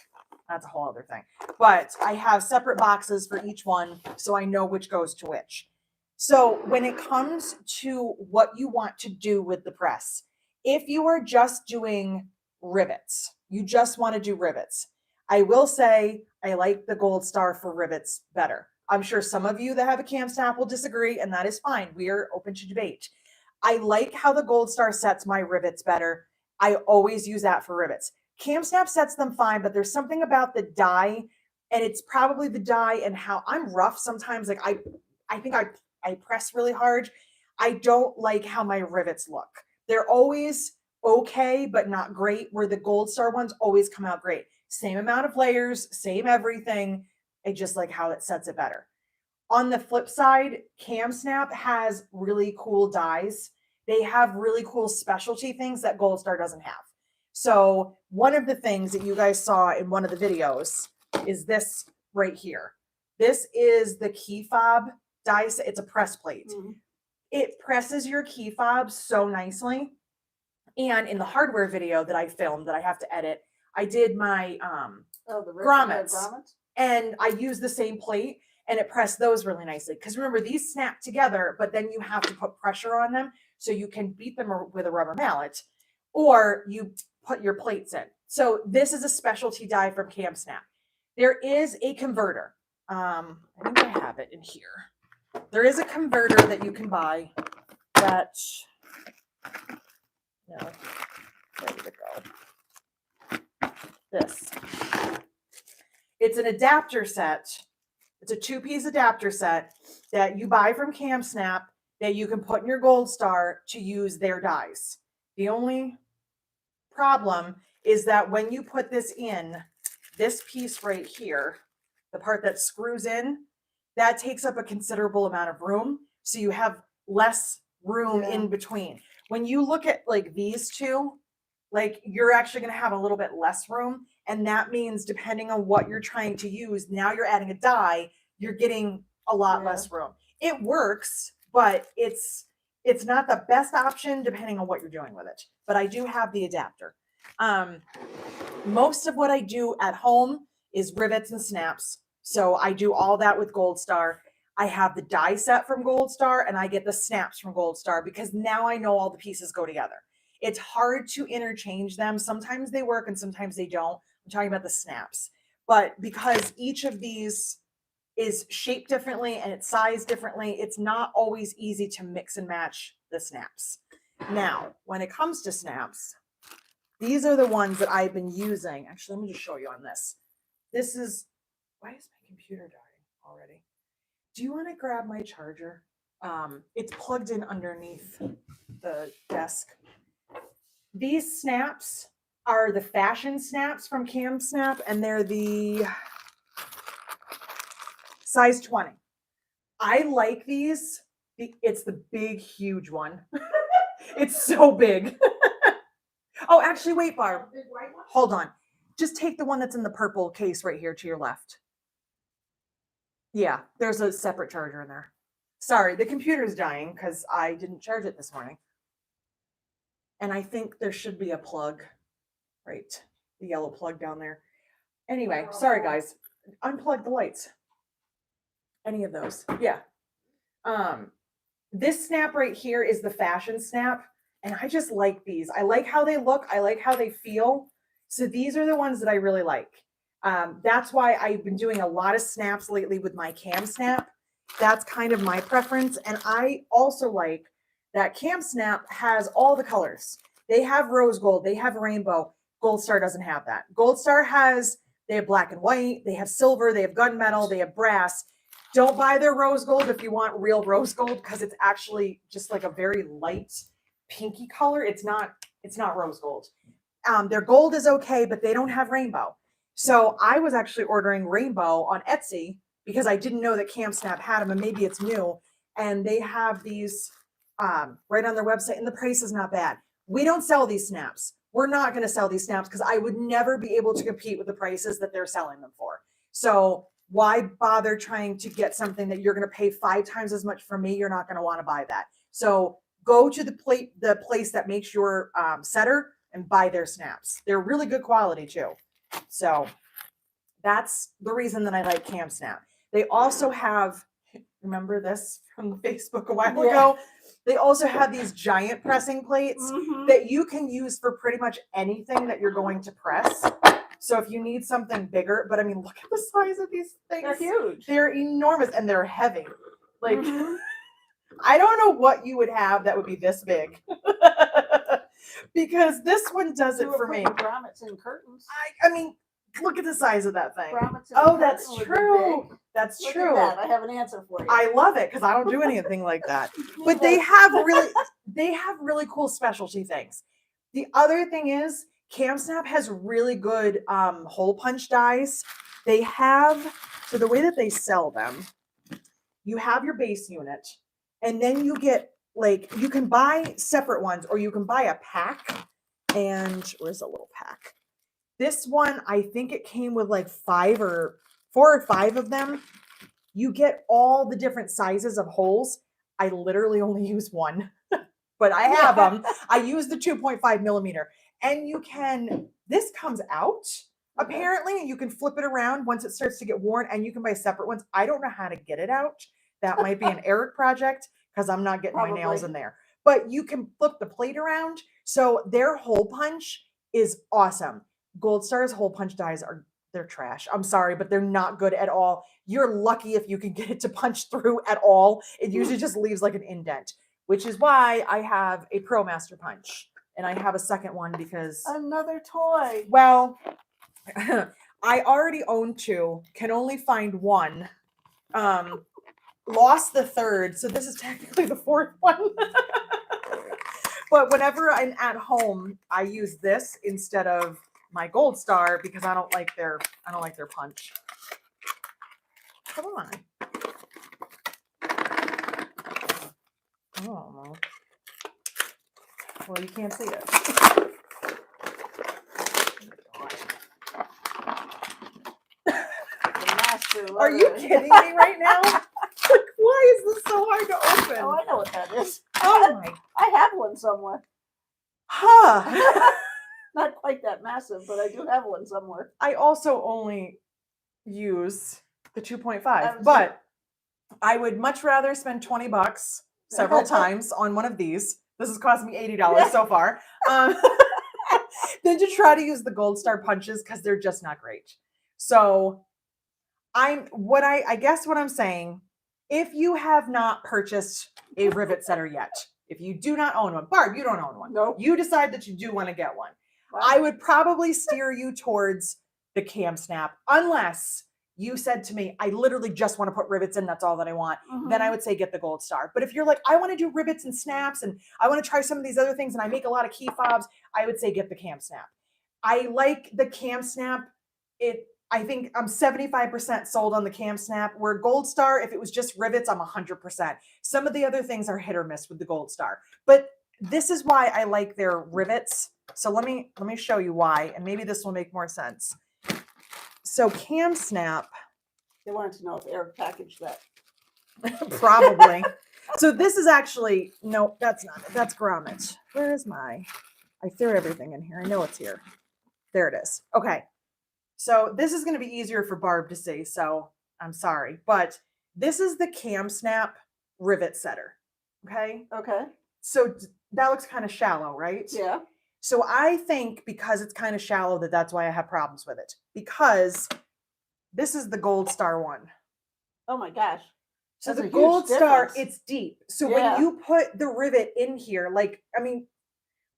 that's a whole other thing. But I have separate boxes for each one so I know which goes to which. So when it comes to what you want to do with the press, if you are just doing rivets, you just want to do rivets, I will say I like the Gold Star for rivets better. I'm sure some of you that have a Cam Snap will disagree, and that is fine. We are open to debate. I like how the Gold Star sets my rivets better. I always use that for rivets. Cam Snap sets them fine, but there's something about the dye, and it's probably the dye and how I'm rough sometimes. Like I think I press really hard. I don't like how my rivets look. They're always okay, but not great, where the Gold Star ones always come out great. Same amount of layers, same everything. I just like how it sets it better. On the flip side, Cam Snap has really cool dies. They have really cool specialty things that Gold Star doesn't have. So one of the things that you guys saw in one of the videos is this right here. This is the key fob die. It's a press plate. Mm-hmm. It presses your key fob so nicely. And in the hardware video that I filmed that I have to edit, I did my grommets. And I used the same plate and it pressed those really nicely. Because remember, these snap together, but then you have to put pressure on them so you can beat them with a rubber mallet, or you put your plates in. So this is a specialty die from Cam Snap. There is a converter. I think I have it in here. There is a converter that you can buy that, no, ready to go. This. It's an adapter set. It's a 2-piece adapter set that you buy from Cam Snap that you can put in your Gold Star to use their dies. The only problem is that when you put this in, this piece right here, the part that screws in, that takes up a considerable amount of room. So you have less room in between. When you look at like these two, like you're actually going to have a little bit less room. And that means depending on what you're trying to use, now you're adding a die, you're getting a lot less room. It works, but it's not the best option depending on what you're doing with it. But I do have the adapter. Most of what I do at home is rivets and snaps. So I do all that with Gold Star. I have the die set from Gold Star and I get the snaps from Gold Star because now I know all the pieces go together. It's hard to interchange them. Sometimes they work and sometimes they don't. I'm talking about the snaps. But because each of these is shaped differently and it's sized differently, it's not always easy to mix and match the snaps. Now, when it comes to snaps, these are the ones that I've been using. Actually, let me just show you on this. This is, why is my computer dying already? Do you want to grab my charger? It's plugged in underneath the desk. These snaps are the fashion snaps from Cam Snap, and they're the size 20. I like these. It's the big, huge one. It's so big. Oh, actually, wait, Barb. Hold on. Just take the one that's in the purple case right here to your left. Yeah, there's a separate charger in there. Sorry, the computer's dying because I didn't charge it this morning. And I think there should be a plug, right? The yellow plug down there. Anyway, sorry guys. Unplug the lights. Any of those. Yeah. This snap right here is the fashion snap. And I just like these. I like how they look. I like how they feel. So these are the ones that I really like. That's why I've been doing a lot of snaps lately with my Cam Snap. That's kind of my preference. And I also like that Cam Snap has all the colors. They have rose gold. They have rainbow. Gold Star doesn't have that. Gold Star they have black and white. They have silver. They have gunmetal. They have brass. Don't buy their rose gold if you want real rose gold because it's actually just like a very light pinky color. It's not rose gold. Their gold is okay, but they don't have rainbow. So I was actually ordering rainbow on Etsy because I didn't know that Cam Snap had them, and maybe it's new. And they have these right on their website, and the price is not bad. We don't sell these snaps. We're not going to sell these snaps because I would never be able to compete with the prices that they're selling them for. So why bother trying to get something that you're going to pay 5 times as much for me? You're not going to want to buy that. So go to the place that makes your setter and buy their snaps. They're really good quality too. So that's the reason that I like Cam Snap. They also have, remember this from the Facebook a while ago? They also have these giant pressing plates that you can use for pretty much anything that you're going to press. So if you need something bigger, but I mean, look at the size of these things. They're huge. They're enormous and they're heavy. Like, I don't know what you would have that would be this big. Because this one does it for me. Grommets and curtains. I mean, look at the size of that thing. Oh, that's true. That's true. That. I have an answer for you. I love it because I don't do anything like that. But they have really cool specialty things. The other thing is CamSnap has really good hole punch dies. They have, so the way that they sell them, you have your base unit, and then you get like, you can buy separate ones or you can buy a pack. And where's a little pack? This one, I think it came with like 4 or 5 of them. You get all the different sizes of holes. I literally only use one, but I have them. I use the 2.5 millimeter, and you can, this comes out apparently, and you can flip it around once it starts to get worn, and you can buy separate ones. I don't know how to get it out. That might be an Eric project because I'm not getting my nails in there, but you can flip the plate around. So their hole punch is awesome. Gold Star's hole punch dies they're trash. I'm sorry, but they're not good at all. You're lucky if you can get it to punch through at all. It usually just leaves like an indent, which is why I have a Pro Master Punch, and I have a second one because another toy. Well, I already own 2, can only find 1. Lost the 3rd, so this is technically the 4th one. But whenever I'm at home, I use this instead of my Gold Star because I don't like their punch. Come on. Oh. Well, you can't see it. Are you kidding me right now? Like, why is this so hard to open? Oh, I know what that is. Oh my. I have one somewhere. Huh. Not quite that massive, but I do have one somewhere. I also only use the 2.5, but I would much rather spend $20 several times on one of these. This has cost me $80 so far. Than to try to use the Gold Star punches because they're just not great. So I guess what I'm saying, if you have not purchased a rivet setter yet, if you do not own one, Barb, you don't own one. Nope. You decide that you do want to get one. Wow. I would probably steer you towards the CamSnap, unless you said to me, I literally just want to put rivets in, that's all that I want. Then I would say get the Gold Star. But if you're like, I want to do rivets and snaps and I want to try some of these other things and I make a lot of key fobs, I would say get the CamSnap. I like the CamSnap. I think I'm 75% sold on the CamSnap, where Gold Star, if it was just rivets, I'm 100%. Some of the other things are hit or miss with the Gold Star. But this is why I like their rivets. So let me show you why, and maybe this will make more sense. So CamSnap. They wanted to know if Eric packaged that. Probably. So this is actually, no, that's not it. That's grommet. Where is I threw everything in here. I know it's here. There it is. Okay. So this is going to be easier for Barb to see, so I'm sorry. But this is the CamSnap rivet setter. Okay? Okay. So that looks kind of shallow, right? Yeah. So I think because it's kind of shallow that's why I have problems with it. Because this is the Gold Star one. Oh my gosh. So That's the Gold Star, difference. it's deep. So when you put the rivet in here,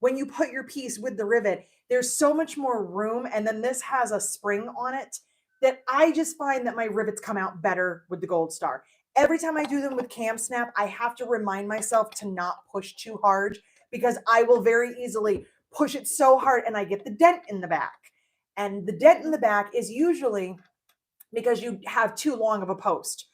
when you put your piece with the rivet, there's so much more room. And then this has a spring on it that I just find that my rivets come out better with the Gold Star. Every time I do them with CamSnap, I have to remind myself to not push too hard because I will very easily push it so hard and I get the dent in the back. And the dent in the back is usually because you have too long of a post.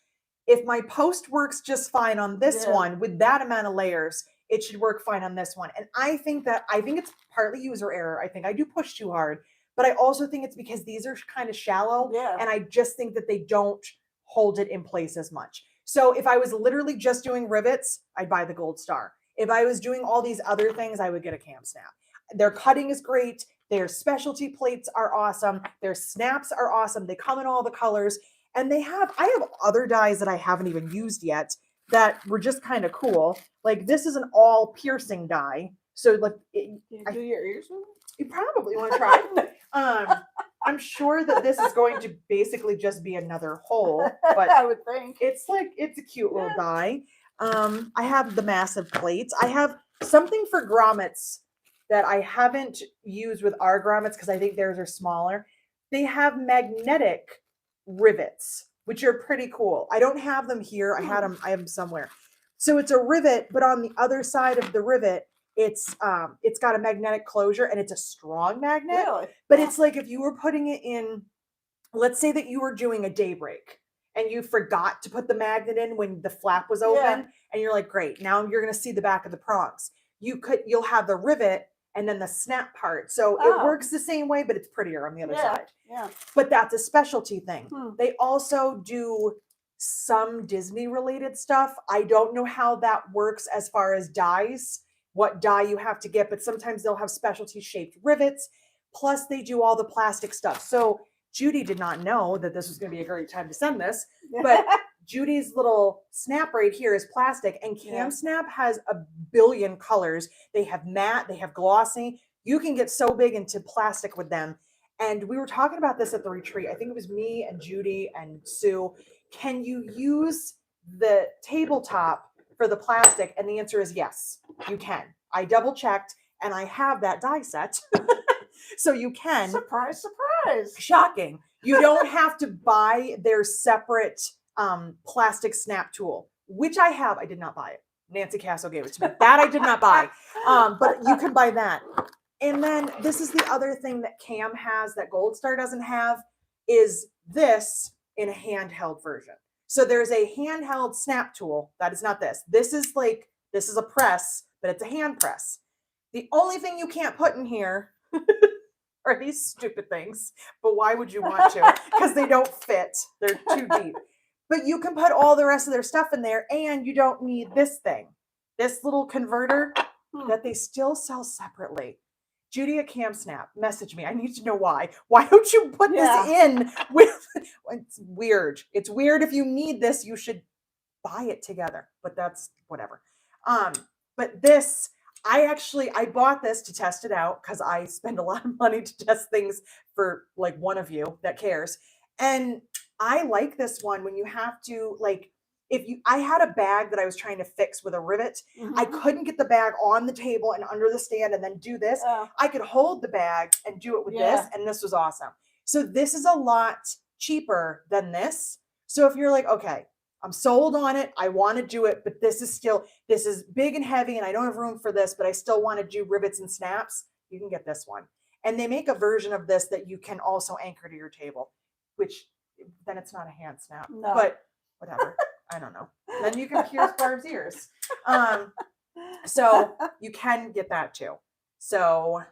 If my post works just fine on this one with that amount of layers, it should work fine on this one. And I think it's partly user error. I think I do push too hard, but I also think it's because these are kind of shallow. Yeah. And I just think that they don't hold it in place as much. So if I was literally just doing rivets, I'd buy the Gold Star. If I was doing all these other things, I would get a CamSnap. Their cutting is great. Their specialty plates are awesome. Their snaps are awesome. They come in all the colors. And I have other dies that I haven't even used yet that were just kind of cool. Like this is an all piercing die. So like, Can you do your ears with it? You probably want to try. I'm sure that this is going to basically just be another hole, but I would think it's a cute little die. I have the massive plates. I have something for grommets that I haven't used with our grommets because I think theirs are smaller. They have magnetic rivets, which are pretty cool. I don't have them here. I have them somewhere. So it's a rivet, but on the other side of the rivet, It's got a magnetic closure and it's a strong magnet. Really? But Yeah. it's like if you were putting it in, let's say that you were doing a daybreak and you forgot to put the magnet in when the flap was open, Yeah. and you're like, great, now you're going to see the back of the prongs. You'll have the rivet and then the snap part. So it Oh. works the same way, but it's prettier on the other Yeah. side. Yeah. But that's a specialty thing. Hmm. They also do some Disney related stuff. I don't know how that works as far as dies, what die you have to get, but sometimes they'll have specialty shaped rivets. Plus, they do all the plastic stuff. So Judy did not know that this was going to be a great time to send this, but Judy's little snap right here is plastic, and Cam Yeah. Snap has a billion colors. They have matte, they have glossy. You can get so big into plastic with them. And we were talking about this at the retreat. I think it was me and Judy and Sue. Can you use the tabletop for the plastic? And the answer is yes, you can. I double checked and I have that die set. So you can. Surprise, surprise. Shocking. You don't have to buy their separate plastic snap tool, which I have. I did not buy it. Nancy Castle gave it to me. That I did not buy. But you can buy that. And then this is the other thing that Cam has that Gold Star doesn't have, is this in a handheld version. So there's a handheld snap tool. That is not this. This is a press, but it's a hand press. The only thing you can't put in here are these stupid things. But why would you want to? Because they don't fit. They're too deep. But you can put all the rest of their stuff in there, and you don't need this thing. This little converter that they still sell separately. Judy at Cam Snap, message me. I need to know why. Why don't you put this in with? It's weird. It's weird. If you need this, you should buy it together. But that's whatever. But this, I bought this to test it out because I spend a lot of money to test things for like one of you that cares. And I like this one when you have to I had a bag that I was trying to fix with a rivet. Mm-hmm. I couldn't get the bag on the table and under the stand and then do this. I could hold the bag and do it with this, and this was awesome. So this is a lot cheaper than this. So if you're like, okay, I'm sold on it, I want to do it, but this is big and heavy and I don't have room for this, but I still want to do rivets and snaps, you can get this one. And they make a version of this that you can also anchor to your table, which then it's not a hand snap, but whatever. I don't know. Then you can pierce Barb's ears. So you can get that too. So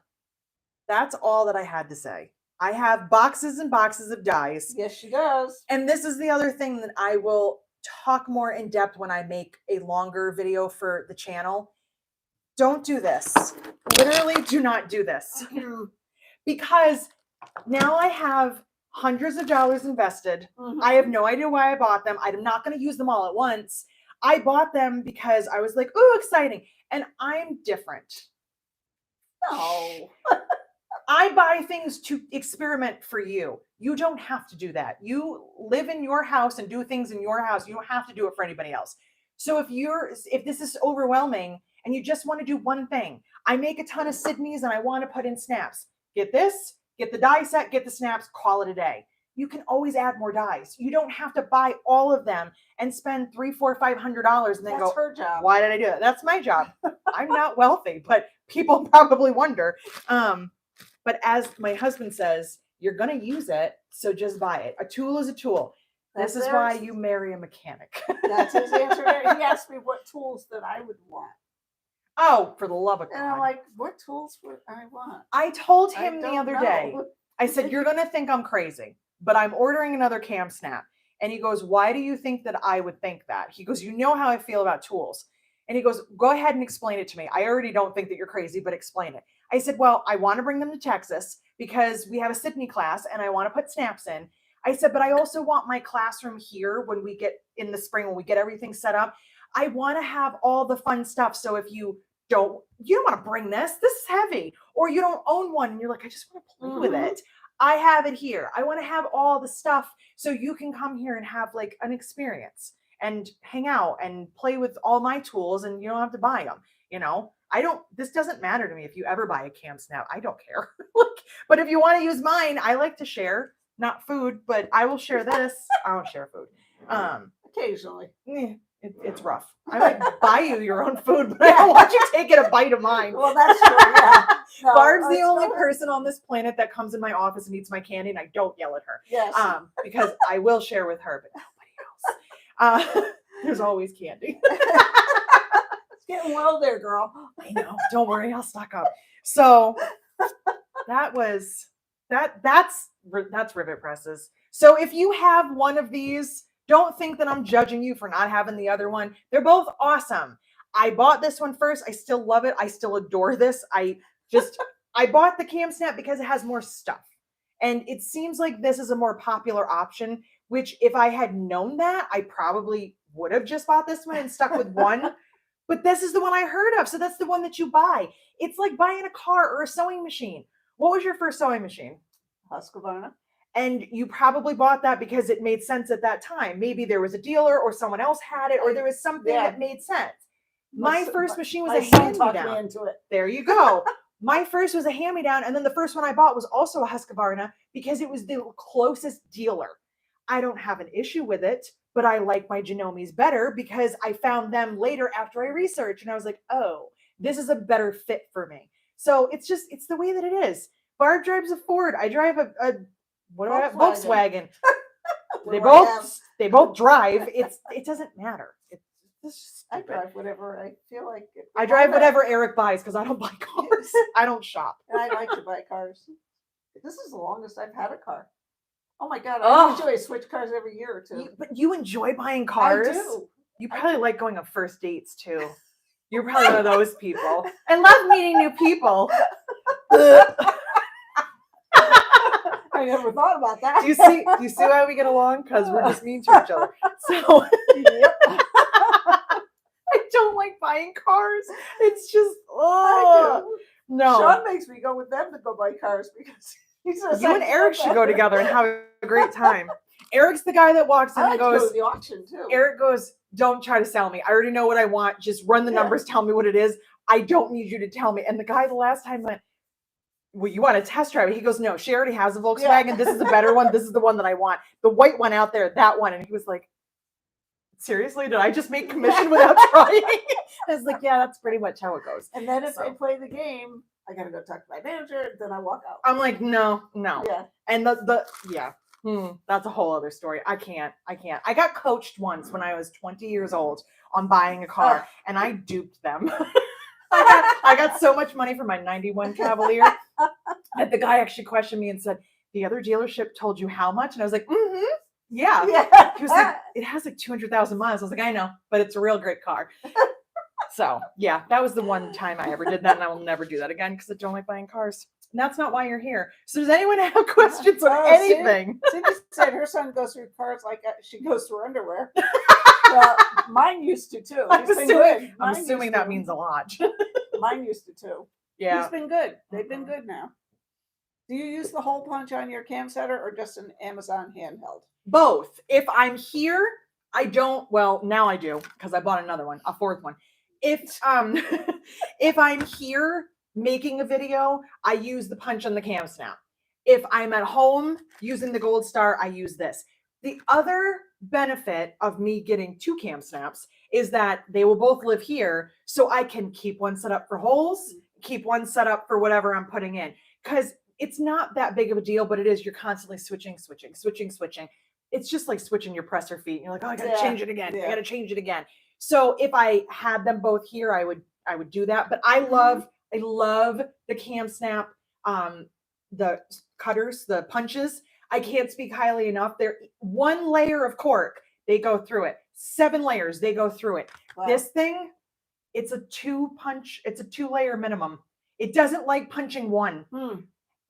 that's all that I had to say. I have boxes and boxes of dies. Yes, she does. And this is the other thing that I will talk more in depth when I make a longer video for the channel. Don't do this. Literally do not do this. Because now I have hundreds of dollars invested. Mm-hmm. I have no idea why I bought them. I'm not going to use them all at once. I bought them because I was like, ooh, exciting. And I'm different. No. I buy things to experiment for you. You don't have to do that. You live in your house and do things in your house. You don't have to do it for anybody else. So if this is overwhelming and you just want to do one thing, I make a ton of Sydneys and I want to put in snaps. Get this, get the die set, get the snaps, call it a day. You can always add more dies. You don't have to buy all of them and spend $300, $400, $500 and then That's her job. Why did I do that? That's my job. I'm not wealthy, but people probably wonder. But as my husband says, you're going to use it, so just buy it. A tool is a tool. This is why you marry a mechanic. That's his answer. He asked me what tools that I would want. Oh, for the love of God. And I'm like, what tools would I want? I told him the other day, I said, you're going to think I'm crazy, but I'm ordering another Cam Snap. And he goes, why do you think that I would think that? He goes, you know how I feel about tools. And he goes, go ahead and explain it to me. I already don't think that you're crazy, but explain it. I said, well, I want to bring them to Texas because we have a Sydney class and I want to put snaps in. I said, but I also want my classroom here when we get in the spring, when we get everything set up. I want to have all the fun stuff. So if you don't want to bring this is heavy, or you don't own one and you're like, I just want to play with it. I have it here. I want to have all the stuff so you can come here and have like an experience and hang out and play with all my tools and you don't have to buy them. This doesn't matter to me if you ever buy a Cam Snap. I don't care. But if you want to use mine, I like to share, not food, but I will share this. I don't share food. Occasionally. It's rough. I might buy you your own food, but I don't want you taking a bite of mine. Well, that's true. Yeah. No, Barb's the it's only not- person on this planet that comes in my office and eats my candy, and I don't yell at her. Yes. Because I will share with her, but nobody else. There's always candy. It's getting well there, girl. I know. Don't worry, I'll stock up. So that's rivet presses. So if you have one of these, don't think that I'm judging you for not having the other one. They're both awesome. I bought this one first. I still love it. I still adore this. I bought the cam snap because it has more stuff. And it seems like this is a more popular option, which if I had known that, I probably would have just bought this one and stuck with one. But this is the one I heard of. So that's the one that you buy. It's like buying a car or a sewing machine. What was your first sewing machine? Husqvarna. And you probably bought that because it made sense at that time. Maybe there was a dealer or someone else had it, or there was something that made sense. My first machine was a hand-me-down. There you go. My first was a hand-me-down, and then the first one I bought was also a Husqvarna because it was the closest dealer. I don't have an issue with it, but I like my Janomes better because I found them later after I researched, and I was like, oh, this is a better fit for me. So it's the way that it is. Barb drives a Ford. I drive a Volkswagen. They both drive. It doesn't matter. I drive whatever I feel like. I drive whatever Eric buys because I don't buy cars. I don't shop. And I like to buy cars. This is the longest I've had a car. Oh my God. I usually switch cars every year or two. But you enjoy buying cars? I do. You probably like going on first dates too. You're probably one of those people. I love meeting new people. I never thought about that. Do you see why we get along? Because we're just mean to each other. So Yep. I don't like buying cars. It's just I do. no. Sean makes me go with them to go buy cars because he says You and Eric should go together and have a great time. Eric's the guy that walks in I and like to go goes, to the auction too. Eric goes, don't try to sell me. I already know what I want. Just run the numbers. Tell me what it is. I don't need you to tell me. And the guy the last time went, well, you want to test drive it? He goes, no, she already has a Volkswagen. This is a better one. This is the one that I want. The white one out there, that one. And he was like, seriously, did I just make commission without trying? I was like, yeah, that's pretty much how it goes. And then if I play the game, I gotta go talk to my manager. Then I walk out. I'm like, no. Yeah. And that's a whole other story. I can't. I got coached once when I was 20 years old on buying a car, and I duped them. I got so much money for my 91 Cavalier that the guy actually questioned me and said, the other dealership told you how much? And I was like, yeah. He was like, it has like 200,000 miles. I was like, I know, but it's a real great car. So yeah, that was the one time I ever did that, and I will never do that again because I don't like buying cars. And that's not why you're here. So does anyone have questions on anything? Cindy said her son goes through cars like she goes through underwear. Well, mine used to too. I'm assuming that means a lot. Mine used to too. Yeah. He's been good. They've been good now. Do you use the hole punch on your cam setter or just an Amazon handheld? Both. If I'm here, I don't. Well, now I do because I bought another one, a fourth one. If I'm here making a video, I use the punch on the cam snap. If I'm at home using the Gold Star, I use this. The other benefit of me getting two cam snaps is that they will both live here, so I can keep one set up for holes, keep one set up for whatever I'm putting in. Because it's not that big of a deal, but it is. You're constantly switching. It's just like switching your presser feet. You're like, oh, I gotta change it again. I gotta change it again. So if I had them both here, I would do that. But I love the cam snap, the cutters, the punches. I can't speak highly enough. They're one layer of cork, they go through it. 7 layers, they go through it. Wow. This thing, it's a 2-layer minimum. It doesn't like punching one.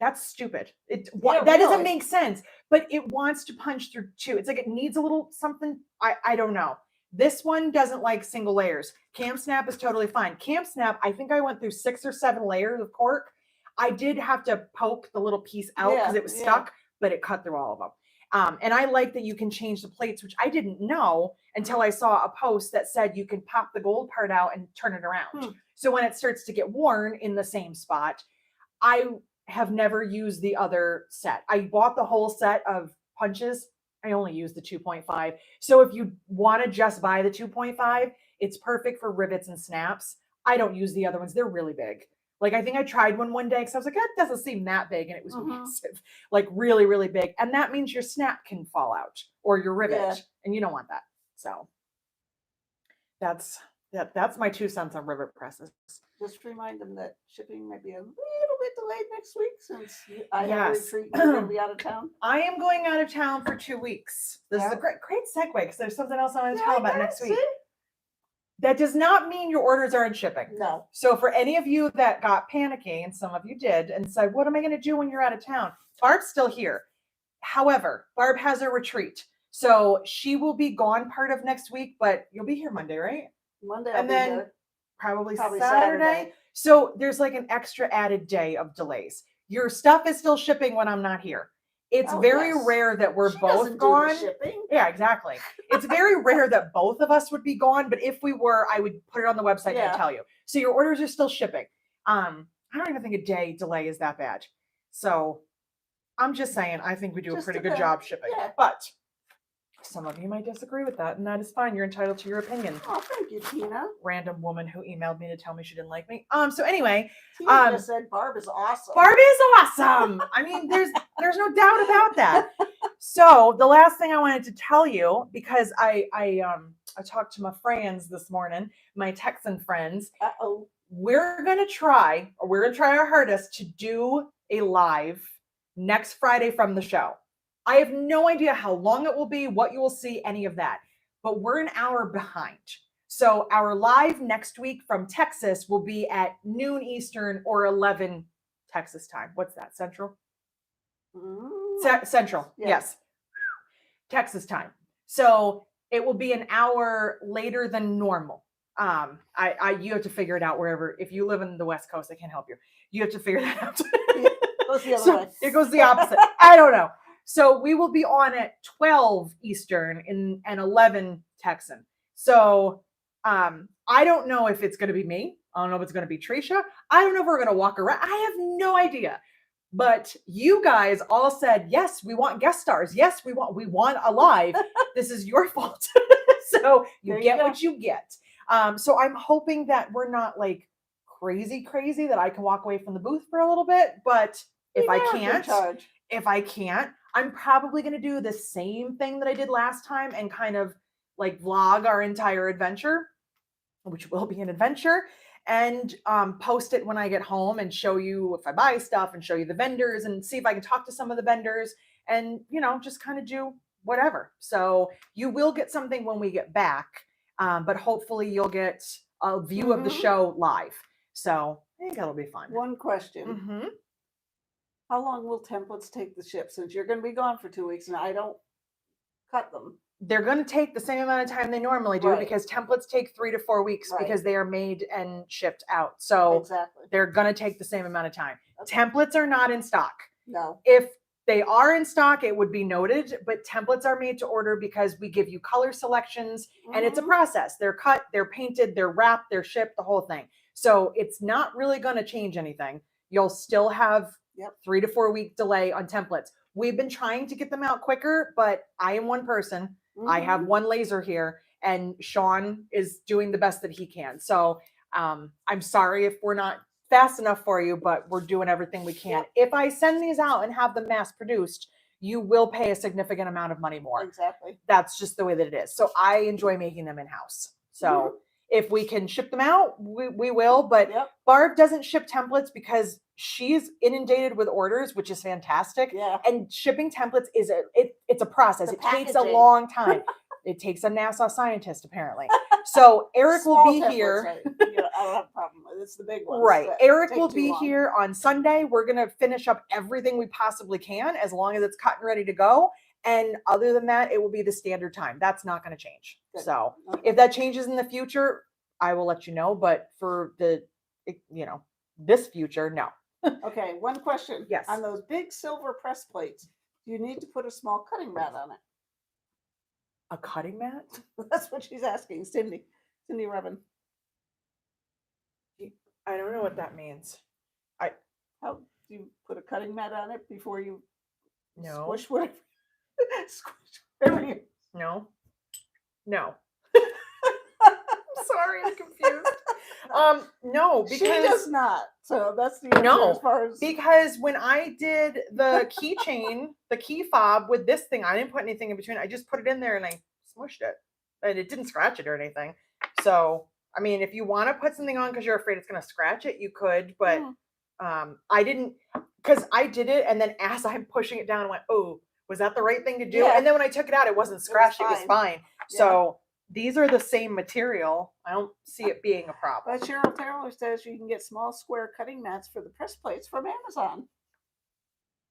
That's stupid. That doesn't make sense. But it wants to punch through 2. It's like it needs a little something. I don't know. This one doesn't like single layers. Cam snap is totally fine. Cam snap, I think I went through 6 or 7 layers of cork. I did have to poke the little piece out because it was stuck, but it cut through all of them. And I like that you can change the plates, which I didn't know until I saw a post that said you can pop the gold part out and turn it around. So when it starts to get worn in the same spot, I have never used the other set. I bought the whole set of punches. I only use the 2.5. So if you want to just buy the 2.5, it's perfect for rivets and snaps. I don't use the other ones. They're really big. Like I think I tried one day because I was like, that doesn't seem that big. And it was massive, like really, really big. And that means your snap can fall out or your rivet. And you don't want that. So that's my 2 cents on rivet presses. Just remind them that shipping may be a little bit delayed next week since I have a retreat. You're going to be out of town. I am going out of town for 2 weeks. This is a great segue because there's something else I want to tell about next week. That does not mean your orders aren't shipping. No. So for any of you that got panicky, and some of you did, and said, what am I going to do when you're out of town? Barb's still here. However, Barb has a retreat. So she will be gone part of next week, but you'll be here Monday, right? Monday, and then probably Saturday. So there's like an extra added day of delays. Your stuff is still shipping when I'm not here. It's very rare that we're both gone. Yeah, exactly. It's very rare that both of us would be gone, but if we were, I would put it on the website and tell you. So your orders are still shipping. I don't even think a day delay is that bad. So I'm just saying, I think we do a pretty good job shipping. Yeah. But some of you might disagree with that, and that is fine. You're entitled to your opinion. Oh, thank you, Tina. Random woman who emailed me to tell me she didn't like me. So anyway, Tina just said Barb is awesome. Barb is awesome. I mean, there's no doubt about that. So the last thing I wanted to tell you, because I talked to my friends this morning, my Texan friends. We're gonna try our hardest to do a live next Friday from the show. I have no idea how long it will be, what you will see, any of that, but we're an hour behind. So our live next week from Texas will be at noon Eastern or 11 Texas time. What's that? Central? Central. Yes. Texas time. So it will be an hour later than normal. You have to figure it out wherever. If you live in the West Coast, I can't help you. You have to figure that out. It goes the other way. It goes the opposite. I don't know. So we will be on at 12 Eastern and 11 Texan. So I don't know if it's going to be me. I don't know if it's going to be Trisha. I don't know if we're going to walk around. I have no idea. But you guys all said, yes, we want guest stars. Yes, we want a live. This is your fault. So you get what you get. So I'm hoping that we're not like crazy that I can walk away from the booth for a little bit. But if I can't, I'm probably going to do the same thing that I did last time and kind of like vlog our entire adventure, which will be an adventure, and post it when I get home and show you if I buy stuff and show you the vendors and see if I can talk to some of the vendors and, just kind of do whatever. So you will get something when we get back, but hopefully you'll get a view of the show live. So I think that'll be fun. One question. How long will templates take to ship since you're going to be gone for 2 weeks and I don't cut them? They're going to take the same amount of time they normally do because templates take 3 to 4 weeks because they are made and shipped out. So they're going to take the same amount of time. Templates are not in stock. No. If they are in stock, it would be noted, but templates are made to order because we give you color selections and it's a process. They're cut, they're painted, they're wrapped, they're shipped, the whole thing. So it's not really going to change anything. You'll still have 3 to 4 week delay on templates. We've been trying to get them out quicker, but I am one person. I have one laser here and Sean is doing the best that he can. So I'm sorry if we're not fast enough for you, but we're doing everything we can. If I send these out and have them mass produced, you will pay a significant amount of money more. Exactly. That's just the way that it is. So I enjoy making them in-house. So if we can ship them out, we will. But Barb doesn't ship templates because she's inundated with orders, which is fantastic. Yeah. And shipping templates is it's a process. It takes a long time. It takes a NASA scientist, apparently. So Eric will be here. I don't have a problem with it. It's the big ones. Right. Eric will be here on Sunday. We're going to finish up everything we possibly can as long as it's cut and ready to go. And other than that, it will be the standard time. That's not going to change. Good. So if that changes in the future, I will let you know. But for this future, no. Okay. One question. Yes. On those big silver press plates, do you need to put a small cutting mat on it? A cutting mat? That's what she's asking. Cindy Revin. I don't know what that means. How do you put a cutting mat on it before you squish whatever? Every No. I'm sorry, I'm confused. No, she because does not. So that's the answer No, as far as because when I did the keychain, the key fob with this thing, I didn't put anything in between. I just put it in there and I smushed it, and it didn't scratch it or anything. So, I mean, if you want to put something on because you're afraid it's going to scratch it, you could. But I didn't, because I did it, and then as I'm pushing it down, I went, "Oh, was that the right thing to do?" Yeah. And then when I took it out, it wasn't scratched. It was fine. fine. Yeah. So these are the same material. I don't see it being a problem. But Cheryl Taylor says you can get small square cutting mats for the press plates from Amazon.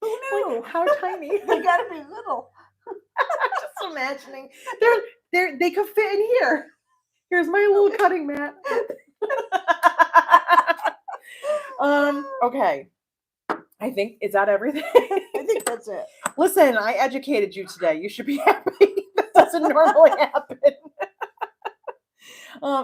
Who knew? How tiny? They gotta be little. Just imagining they could fit in here. Here's my little cutting mat. Okay. I think, is that everything? I think that's it. Listen, I educated you today. You should be happy. That doesn't normally happen.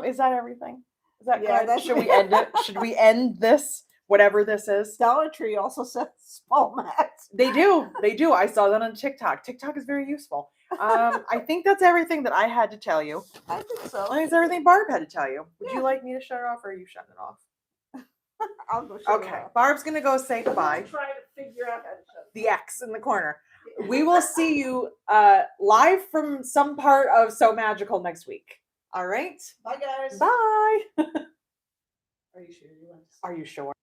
Is that everything? Is that Yeah, good? that's Should we end it? Should we end this? Whatever this is. Dollar Tree also sells small mats. They do. I saw that on TikTok. TikTok is very useful. I think that's everything that I had to tell you. I think so. I think it's everything Barb had to tell you. Would you like me to shut it off, or are you shutting it off? I'll go shut it Okay. off. Barb's gonna go say goodbye. I'm trying to figure out how to shut it The X in the corner. We will see you live from some part of So Magical next week. All right. Bye, guys. Bye. Are you sure you want to? Are you sure?